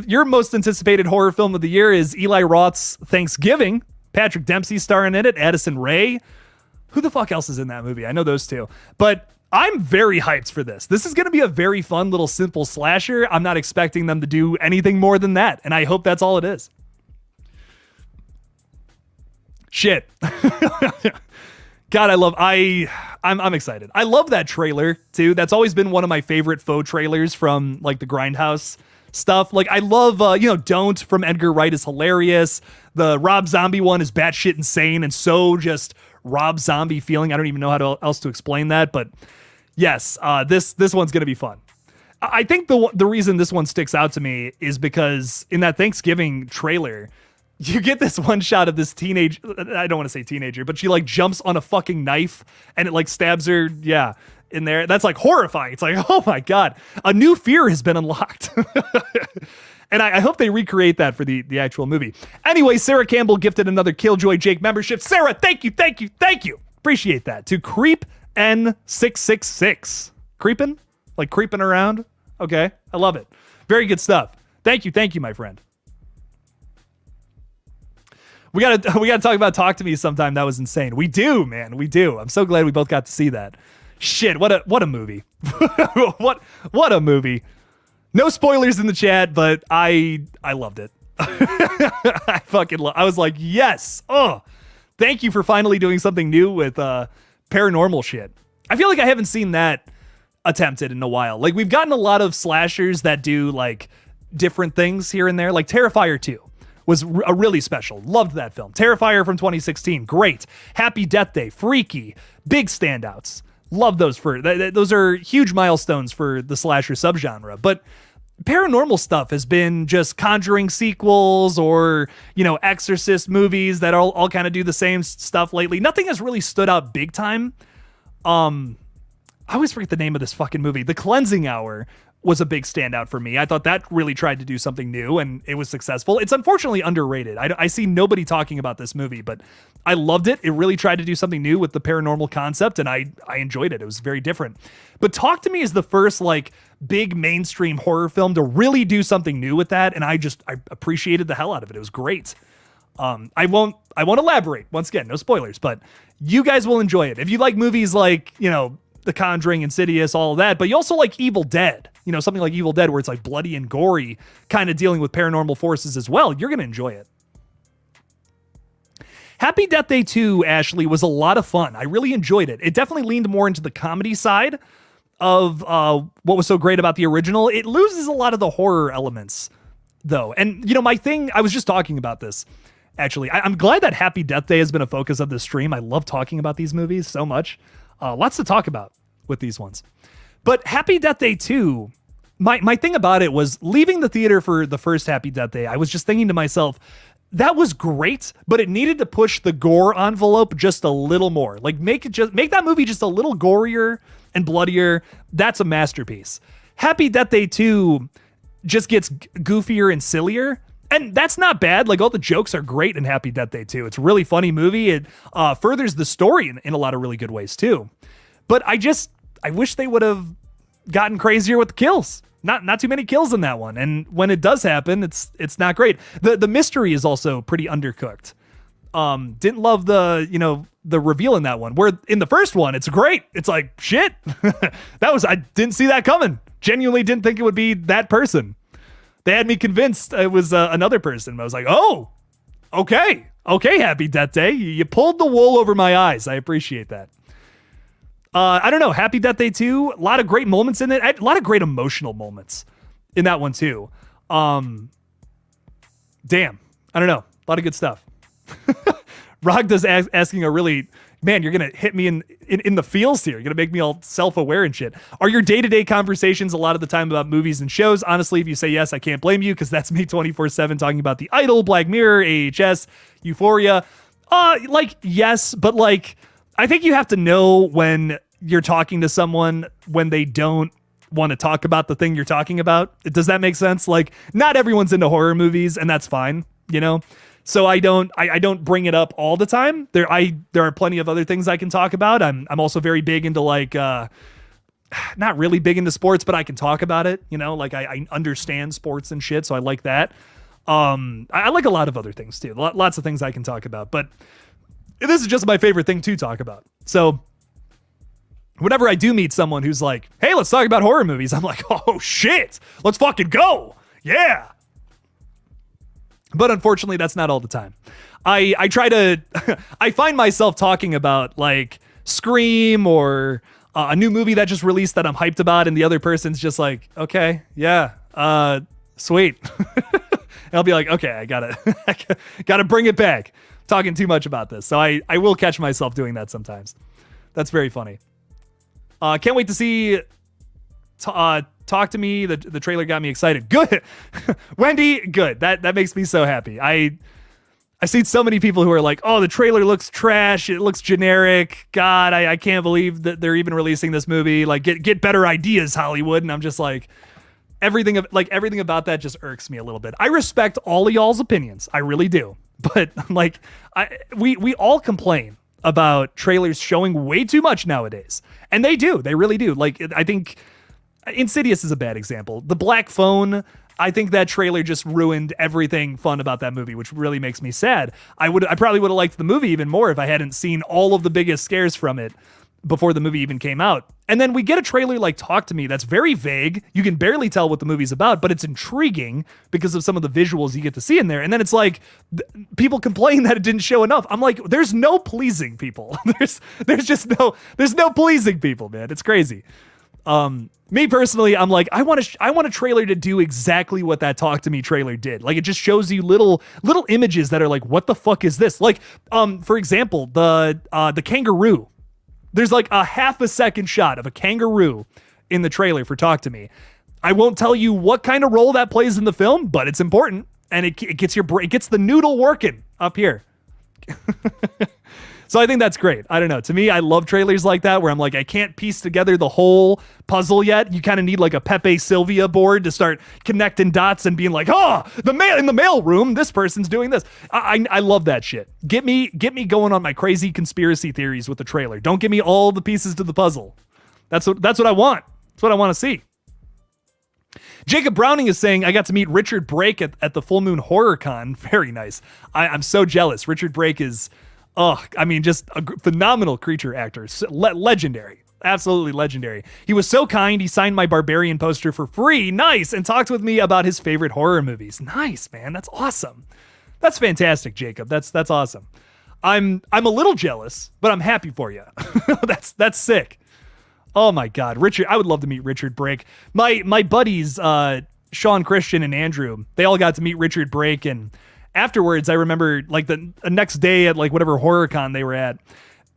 Your most anticipated horror film of the year is Eli Roth's Thanksgiving. Patrick Dempsey starring in it. Addison Rae. Who the fuck else is in that movie? I know those two. But I'm very hyped for this. This is going to be a very fun little simple slasher. I'm not expecting them to do anything more than that. And I hope that's all it is. Shit. God, I'm excited. I love that trailer too. That's always been one of my favorite faux trailers from like the Grindhouse stuff. Like I love, Don't from Edgar Wright is hilarious. The Rob Zombie one is batshit insane and so just Rob Zombie feeling. I don't even know how else to explain that, but yes, this one's gonna be fun. I think the reason this one sticks out to me is because in that Thanksgiving trailer, you get this one shot of this teenage, I don't want to say teenager, but she like jumps on a fucking knife and it like stabs her. Yeah. In there. That's like horrifying. It's like, oh my God, a new fear has been unlocked. And I hope they recreate that for the actual movie. Anyway, Sarah Campbell gifted another KillJoy Jake membership. Sarah, thank you. Appreciate that. To Creep N666. Creeping? Like creeping around? Okay. I love it. Very good stuff. Thank you, my friend. We gotta talk about Talk to Me sometime. That was insane. We do, man. We do. I'm so glad we both got to see that. Shit, what a movie. what a movie. No spoilers in the chat, but I loved it. I was like, yes. Oh, thank you for finally doing something new with paranormal shit. I feel like I haven't seen that attempted in a while. Like we've gotten a lot of slashers that do like different things here and there. Like Terrifier 2 was a really special. Loved that film. Terrifier from 2016. Great. Happy Death Day. Freaky. Big standouts. Love those those are huge milestones for the slasher subgenre. But paranormal stuff has been just Conjuring sequels or, Exorcist movies that all kind of do the same stuff lately. Nothing has really stood out big time. I always forget the name of this fucking movie. The Cleansing Hour was a big standout for me. I thought that really tried to do something new and it was successful. It's unfortunately underrated. I see nobody talking about this movie, but I loved it. It really tried to do something new with the paranormal concept and I enjoyed it. It was very different. But Talk to Me is the first like big mainstream horror film to really do something new with that. And I appreciated the hell out of it. It was great. I won't elaborate. Once again, no spoilers, but you guys will enjoy it. If you like movies like, The Conjuring, Insidious, all of that, but you also like Evil Dead, something like Evil Dead where it's like bloody and gory, kind of dealing with paranormal forces as well, you're going to enjoy it. Happy Death Day 2, Ashley, was a lot of fun. I really enjoyed it. It definitely leaned more into the comedy side of what was so great about the original. It loses a lot of the horror elements, though. And, my thing, I was just talking about this, actually. I'm glad that Happy Death Day has been a focus of this stream. I love talking about these movies so much. Lots to talk about with these ones. But Happy Death Day 2, my thing about it was leaving the theater for the first Happy Death Day. I was just thinking to myself, that was great, but it needed to push the gore envelope just a little more. Like make that movie just a little gorier and bloodier. That's a masterpiece. Happy Death Day 2 just gets goofier and sillier. And that's not bad. Like all the jokes are great in Happy Death Day 2. It's a really funny movie. It furthers the story in a lot of really good ways too. But I wish they would have gotten crazier with the kills. Not too many kills in that one. And when it does happen, it's not great. The mystery is also pretty undercooked. Didn't love the reveal in that one. Where in the first one, it's great. It's like, shit. I didn't see that coming. Genuinely didn't think it would be that person. They had me convinced it was another person. I was like, oh, okay, Happy Death Day. You pulled the wool over my eyes. I appreciate that. I don't know. Happy Death Day 2, a lot of great moments in it. A lot of great emotional moments in that one too. Damn, I don't know. A lot of good stuff. Rogda's asking a really man, you're going to hit me in the feels here. You're going to make me all self-aware and shit. Are your day-to-day conversations a lot of the time about movies and shows? Honestly, if you say yes, I can't blame you, because that's me 24/7 talking about The Idol, Black Mirror, AHS, Euphoria. Like, yes, but like, I think you have to know when you're talking to someone when they don't want to talk about the thing you're talking about. Does that make sense? Like, not everyone's into horror movies, and that's fine, you know? So I don't bring it up all the time. There are plenty of other things I can talk about. I'm also very big into like, not really big into sports, but I can talk about it, you know? Like, I understand sports and shit, so I like that. I like a lot of other things too. Lots of things I can talk about, but this is just my favorite thing to talk about. So whenever I do meet someone who's like, hey, let's talk about horror movies, I'm like, oh shit, let's fucking go. Yeah. But unfortunately, that's not all the time. I try to, I find myself talking about like Scream or a new movie that just released that I'm hyped about, and the other person's just like, okay, yeah, sweet. And I'll be like, okay, I gotta bring it back. Talking too much about this. So I will catch myself doing that sometimes. That's very funny. Can't wait to see Talk to Me. The trailer got me excited. Good. Wendy, good. That makes me so happy. I've seen so many people who are like, oh, the trailer looks trash. It looks generic. God, I can't believe that they're even releasing this movie. Like, get better ideas, Hollywood. And I'm just like, everything about that just irks me a little bit. I respect all of y'all's opinions. I really do. But like, we all complain about trailers showing way too much nowadays. And they do. They really do. Like, I think Insidious is a bad example. The Black Phone, I think that trailer just ruined everything fun about that movie, which really makes me sad. I probably would have liked the movie even more if I hadn't seen all of the biggest scares from it before the movie even came out. And then we get a trailer like Talk to Me that's very vague. You can barely tell what the movie's about, but it's intriguing because of some of the visuals you get to see in there. And then it's like, people complain that it didn't show enough. I'm like, there's no pleasing people. there's no pleasing people, man. It's crazy. Me personally, I'm like, I want a trailer to do exactly what that Talk to Me trailer did. Like, it just shows you little images that are like, what the fuck is this? Like, for example, the kangaroo. There's like a half a second shot of a kangaroo in the trailer for Talk to Me. I won't tell you what kind of role that plays in the film, but it's important, and it gets it gets the noodle working up here. So I think that's great. I don't know. To me, I love trailers like that where I'm like, I can't piece together the whole puzzle yet. You kind of need like a Pepe Sylvia board to start connecting dots and being like, oh, in the mail room, this person's doing this. I love that shit. Get me going on my crazy conspiracy theories with the trailer. Don't give me all the pieces to the puzzle. That's what I want. That's what I want to see. Jacob Browning is saying, I got to meet Richard Brake at the Full Moon Horror Con. Very nice. I'm so jealous. Richard Brake is... just a phenomenal creature actor. Legendary. Absolutely legendary. He was so kind. He signed my Barbarian poster for free. Nice. And talked with me about his favorite horror movies. Nice, man. That's awesome. That's fantastic, Jacob. That's awesome. I'm a little jealous, but I'm happy for you. That's sick. Oh my God. Richard, I would love to meet Richard Brake. My buddies, Sean, Christian, and Andrew, they all got to meet Richard Brake, and afterwards, I remember like the next day at like whatever horror con they were at,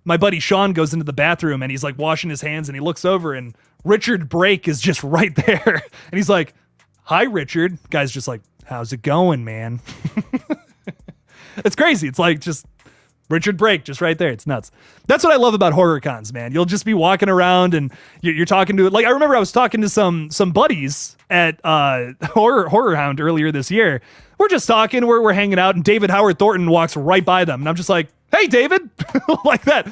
my buddy Sean goes into the bathroom and he's like washing his hands, and he looks over and Richard Brake is just right there. And he's like, hi, Richard. Guy's just like, how's it going, man? It's crazy. It's like just Richard Brake just right there. It's nuts. That's what I love about horror cons, man. You'll just be walking around and you're talking to, like, I remember I was talking to some buddies at Horror Hound earlier this year. We're just talking, we're hanging out, and David Howard Thornton walks right by them. And I'm just like, hey, David, like that.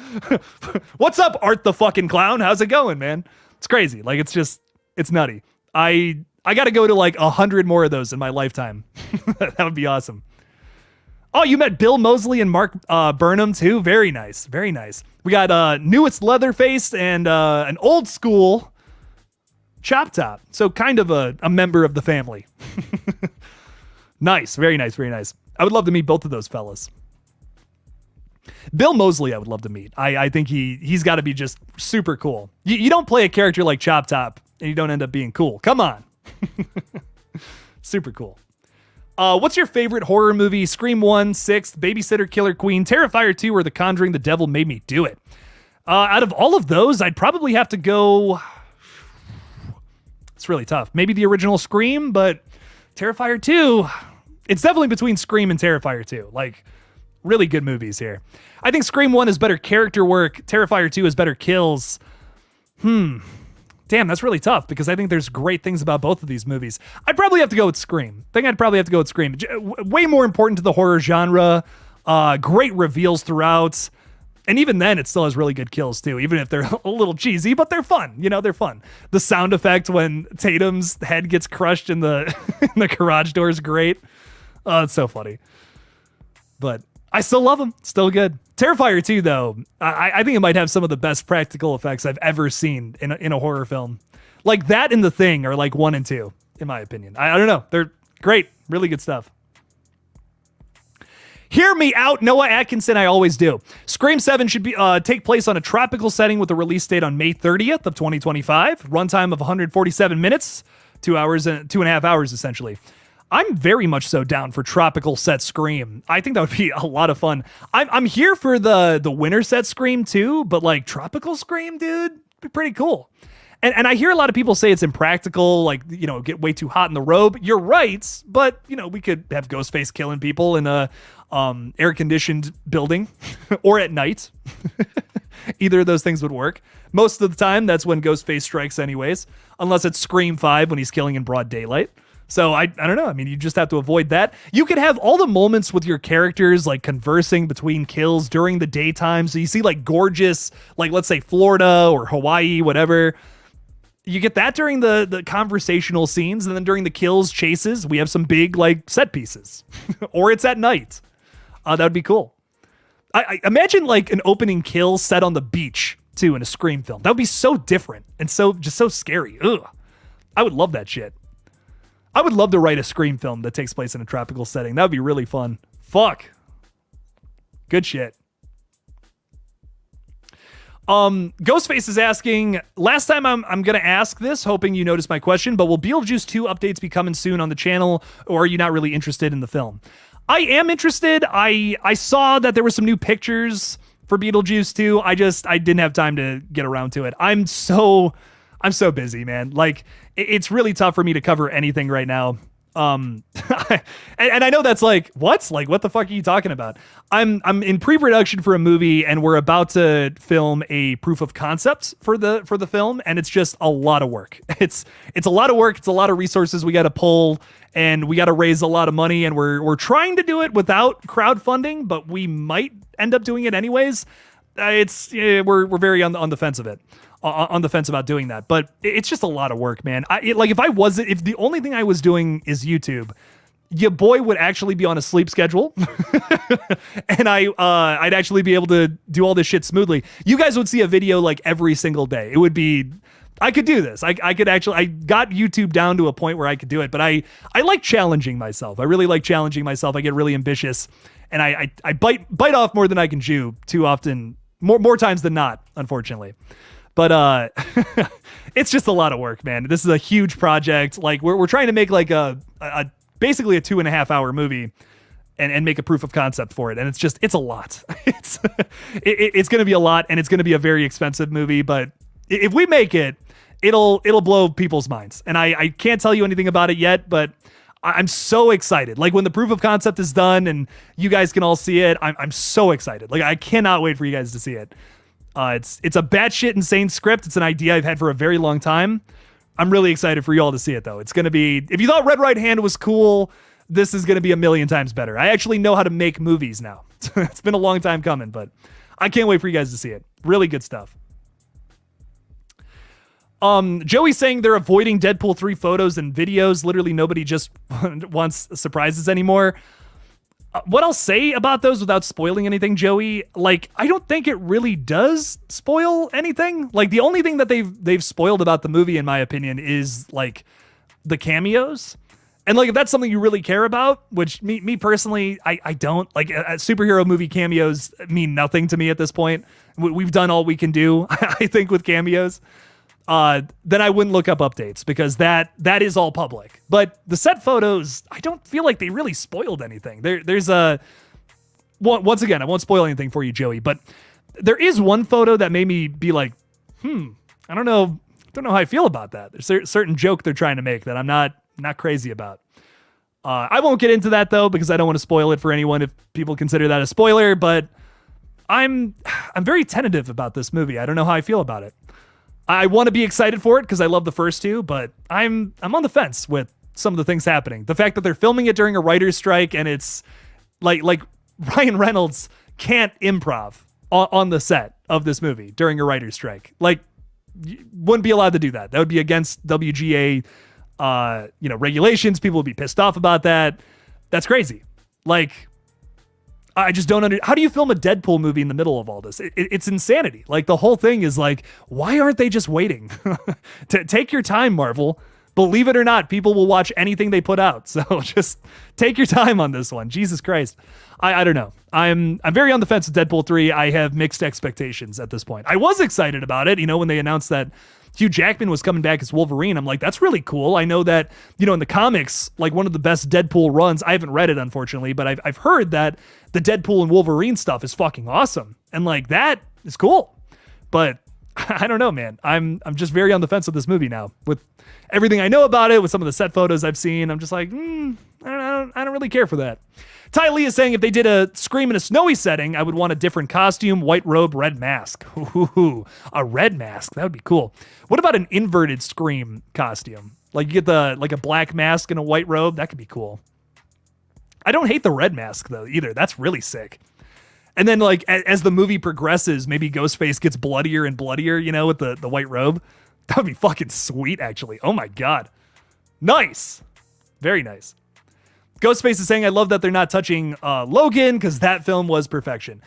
What's up, Art the fucking clown? How's it going, man? It's crazy. Like, it's nutty. I got to go to like 100 more of those in my lifetime. That would be awesome. Oh, you met Bill Moseley and Mark Burnham too? Very nice. Very nice. We got newest Leatherface and an old school Chop Top. So kind of a member of the family. Nice. Very nice. Very nice. I would love to meet both of those fellas. Bill Moseley, I would love to meet. I think he's got to be just super cool. You don't play a character like Chop Top and you don't end up being cool. Come on. Super cool. What's your favorite horror movie? Scream 1, Sixth, Babysitter, Killer Queen, Terrifier 2, or The Conjuring, The Devil Made Me Do It? Out of all of those, I'd probably have to go... It's really tough. Maybe the original Scream, but Terrifier 2... It's definitely between Scream and Terrifier 2. Like, really good movies here. I think Scream 1 is better character work. Terrifier 2 is better kills. Damn, that's really tough because I think there's great things about both of these movies. I'd probably have to go with Scream. I think I'd probably have to go with Scream. Way more important to the horror genre. Great reveals throughout. And even then, it still has really good kills, too, even if they're a little cheesy, but they're fun. You know, they're fun. The sound effect when Tatum's head gets crushed in the, in the garage door is great. Oh, it's so funny. But I still love them. Still good. Terrifier 2, though, I think it might have some of the best practical effects I've ever seen in a horror film. Like that and The Thing are like 1 and 2, in my opinion. I don't know. They're great. Really good stuff. Hear me out, Noah Atkinson. I always do. Scream 7 should be take place on a tropical setting with a release date on May 30th of 2025. Runtime of 147 minutes, 2.5 hours, essentially. I'm very much so down for tropical set Scream. I think that would be a lot of fun. I'm here for the winter set Scream too, but like tropical Scream, dude, be pretty cool. And I hear a lot of people say it's impractical, like, you know, get way too hot in the robe. You're right, but, you know, we could have Ghostface killing people in a air-conditioned building or at night. Either of those things would work. Most of the time, that's when Ghostface strikes anyways, unless it's Scream 5 when he's killing in broad daylight. So I don't know. I mean, you just have to avoid that. You could have all the moments with your characters like conversing between kills during the daytime. So you see like gorgeous, like let's say Florida or Hawaii, whatever. You get that during the conversational scenes, and then during the kills, chases, we have some big like set pieces. Or it's at night. That would be cool. I imagine like an opening kill set on the beach too in a Scream film. That would be so different and so scary. Ugh. I would love that shit. I would love to write a Scream film that takes place in a tropical setting. That would be really fun. Fuck. Good shit. Ghostface is asking, last time I'm going to ask this, hoping you noticed my question, but will Beetlejuice 2 updates be coming soon on the channel, or are you not really interested in the film? I am interested. I saw that there were some new pictures for Beetlejuice 2. I didn't have time to get around to it. I'm so busy, man. Like, it's really tough for me to cover anything right now. And I know that's like, what? Like, what the fuck are you talking about? I'm in pre-production for a movie, and we're about to film a proof of concept for the film, and it's just a lot of work. It's a lot of work. It's a lot of resources we got to pull, and we got to raise a lot of money, and we're trying to do it without crowdfunding, but we might end up doing it anyways. We're very on the fence of it. On the fence about doing that, but it's just a lot of work, man. If the only thing I was doing is YouTube, your boy would actually be on a sleep schedule, and I'd actually be able to do all this shit smoothly. You guys would see a video like every single day. It would be, I could do this. I got YouTube down to a point where I could do it, but I like challenging myself. I really like challenging myself. I get really ambitious, and I bite off more than I can chew too often, more times than not, unfortunately. But it's just a lot of work, man. This is a huge project. Like we're trying to make like a basically a 2.5 hour movie and make a proof of concept for it. And it's a lot. It's going to be a lot, and it's going to be a very expensive movie. But if we make it, it'll blow people's minds. And I can't tell you anything about it yet, but I'm so excited. Like when the proof of concept is done and you guys can all see it, I'm so excited. Like I cannot wait for you guys to see it. It's a batshit insane script. It's an idea I've had for a very long time. I'm really excited for you all to see it, though. It's going to be, if you thought Red Right Hand was cool, this is going to be a million times better. I actually know how to make movies now. It's been a long time coming, but I can't wait for you guys to see it. Really good stuff. Joey's saying they're avoiding Deadpool 3 photos and videos. Literally nobody just wants surprises anymore. What I'll say about those without spoiling anything, Joey, like, I don't think it really does spoil anything. Like, the only thing that they've spoiled about the movie, in my opinion, is, like, the cameos. And, like, if that's something you really care about, which me personally, I don't. Like, superhero movie cameos mean nothing to me at this point. We've done all we can do, I think, with cameos. then I wouldn't look up updates because that is all public. But the set photos, I don't feel like they really spoiled anything. There's a once again, I won't spoil anything for you, Joey, but there is one photo that made me be like, I don't know how I feel about that. There's a certain joke they're trying to make that I'm not crazy about. I won't get into that though because I don't want to spoil it for anyone if people consider that a spoiler, but I'm very tentative about this movie. I don't know how I feel about it. I want to be excited for it because I love the first two, but I'm on the fence with some of the things happening. The fact that they're filming it during a writer's strike and it's like Ryan Reynolds can't improv on the set of this movie during a writer's strike. Like, you wouldn't be allowed to do that. That would be against WGA, regulations. People would be pissed off about that. That's crazy. Like, I just don't how do you film a Deadpool movie in the middle of all this? It's insanity. Like, the whole thing is like, why aren't they just waiting? Take your time, Marvel. Believe it or not, people will watch anything they put out. So just take your time on this one. Jesus Christ. I don't know. I'm very on the fence with Deadpool 3. I have mixed expectations at this point. I was excited about it, when they announced that Hugh Jackman was coming back as Wolverine. I'm like, that's really cool. I know that, in the comics, like one of the best Deadpool runs, I haven't read it, unfortunately, but I've heard that the Deadpool and Wolverine stuff is fucking awesome. And like, that is cool. But I don't know, man. I'm just very on the fence with this movie now. With everything I know about it, with some of the set photos I've seen, I'm just like, I don't really care for that. Ty Lee is saying if they did a Scream in a snowy setting, I would want a different costume, white robe, red mask. Ooh, a red mask. That would be cool. What about an inverted Scream costume? Like you get a black mask and a white robe. That could be cool. I don't hate the red mask though either. That's really sick. And then like as the movie progresses, maybe Ghostface gets bloodier and bloodier, with the white robe. That would be fucking sweet, actually. Oh my God. Nice. Very nice. Ghostface is saying, I love that they're not touching Logan because that film was perfection.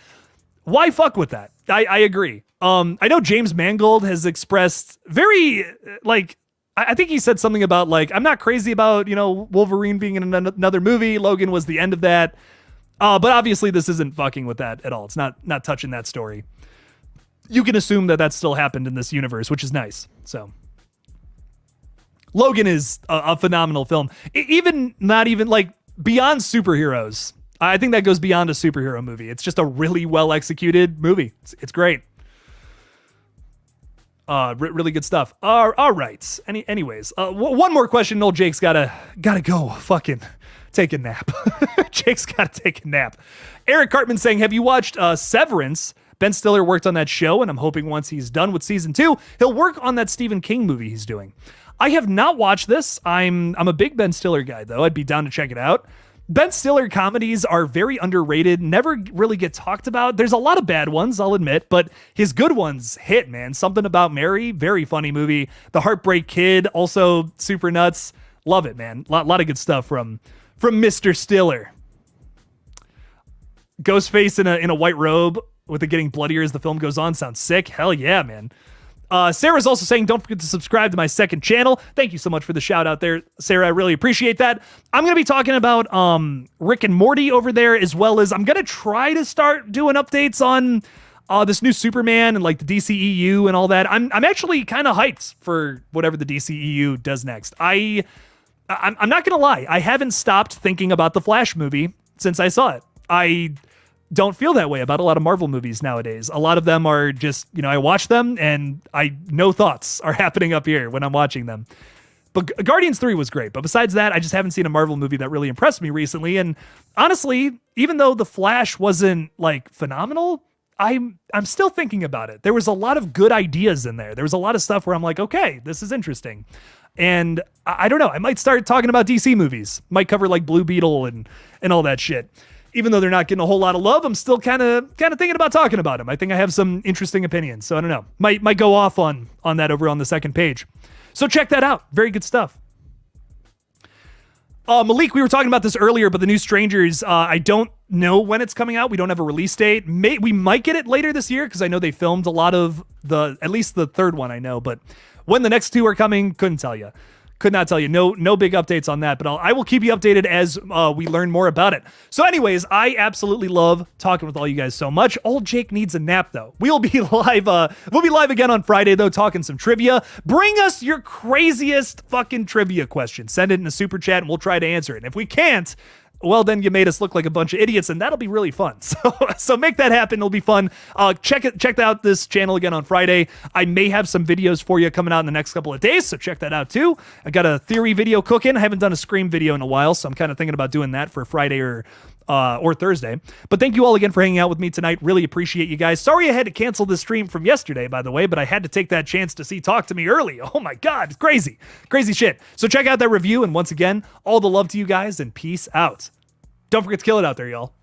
Why fuck with that? I agree. I know James Mangold has expressed very, I think he said something about, I'm not crazy about, Wolverine being in another movie. Logan was the end of that. But obviously this isn't fucking with that at all. It's not touching that story. You can assume that still happened in this universe, which is nice. So Logan is a phenomenal film. Not even beyond superheroes. I think that goes beyond a superhero movie. It's just a really well executed movie. It's great. Really good stuff. All right. Anyways, one more question. Old Jake's gotta go fucking take a nap. Jake's gotta take a nap. Eric Cartman saying, have you watched Severance? Ben Stiller worked on that show, and I'm hoping once he's done with season 2, he'll work on that Stephen King movie he's doing. I have not watched this. I'm a big Ben Stiller guy, though. I'd be down to check it out. Ben Stiller comedies are very underrated, never really get talked about. There's a lot of bad ones, I'll admit, but his good ones hit, man. Something About Mary, very funny movie. The Heartbreak Kid, also super nuts. Love it, man. Lot of good stuff from Mr. Stiller. Ghostface in a white robe with it getting bloodier as the film goes on sounds sick. Hell yeah, man. Sarah's also saying, don't forget to subscribe to my second channel. Thank you so much for the shout out there, Sarah. I really appreciate that. I'm going to be talking about Rick and Morty over there, as well as I'm going to try to start doing updates on this new Superman and the DCEU and all that. I'm actually kind of hyped for whatever the DCEU does next. I'm not going to lie. I haven't stopped thinking about the Flash movie since I saw it. I don't feel that way about a lot of Marvel movies nowadays. A lot of them are just, I watch them and no thoughts are happening up here when I'm watching them. But Guardians 3 was great. But besides that, I just haven't seen a Marvel movie that really impressed me recently. And honestly, even though The Flash wasn't phenomenal, I'm still thinking about it. There was a lot of good ideas in there. There was a lot of stuff where I'm like, okay, this is interesting. And I don't know, I might start talking about DC movies. Might cover Blue Beetle and all that shit. Even though they're not getting a whole lot of love, I'm still kind of thinking about talking about them. I think I have some interesting opinions. So I don't know. Might go off on that over on the second page. So check that out. Very good stuff. Malik, we were talking about this earlier, but the new Strangers, I don't know when it's coming out. We don't have a release date. We might get it later this year because I know they filmed a lot of at least the third one I know, but when the next two are coming, couldn't tell you. Could not tell you. No big updates on that, but I will keep you updated as we learn more about it. So anyways, I absolutely love talking with all you guys so much. Old Jake needs a nap though. We'll be live again on Friday though, talking some trivia. Bring us your craziest fucking trivia question. Send it in a super chat and we'll try to answer it. And if we can't, well, then you made us look like a bunch of idiots, and that'll be really fun. So make that happen. It'll be fun. Check out this channel again on Friday. I may have some videos for you coming out in the next couple of days, so check that out too. I got a theory video cooking. I haven't done a Scream video in a while, so I'm kind of thinking about doing that for Friday or Thursday. But thank you all again for hanging out with me tonight. Really appreciate you guys. Sorry I had to cancel the stream from yesterday, by the way, but I had to take that chance to see Talk to Me early. Oh my God, it's crazy. Crazy shit. So check out that review, and once again, all the love to you guys, and peace out. Don't forget to kill it out there, y'all.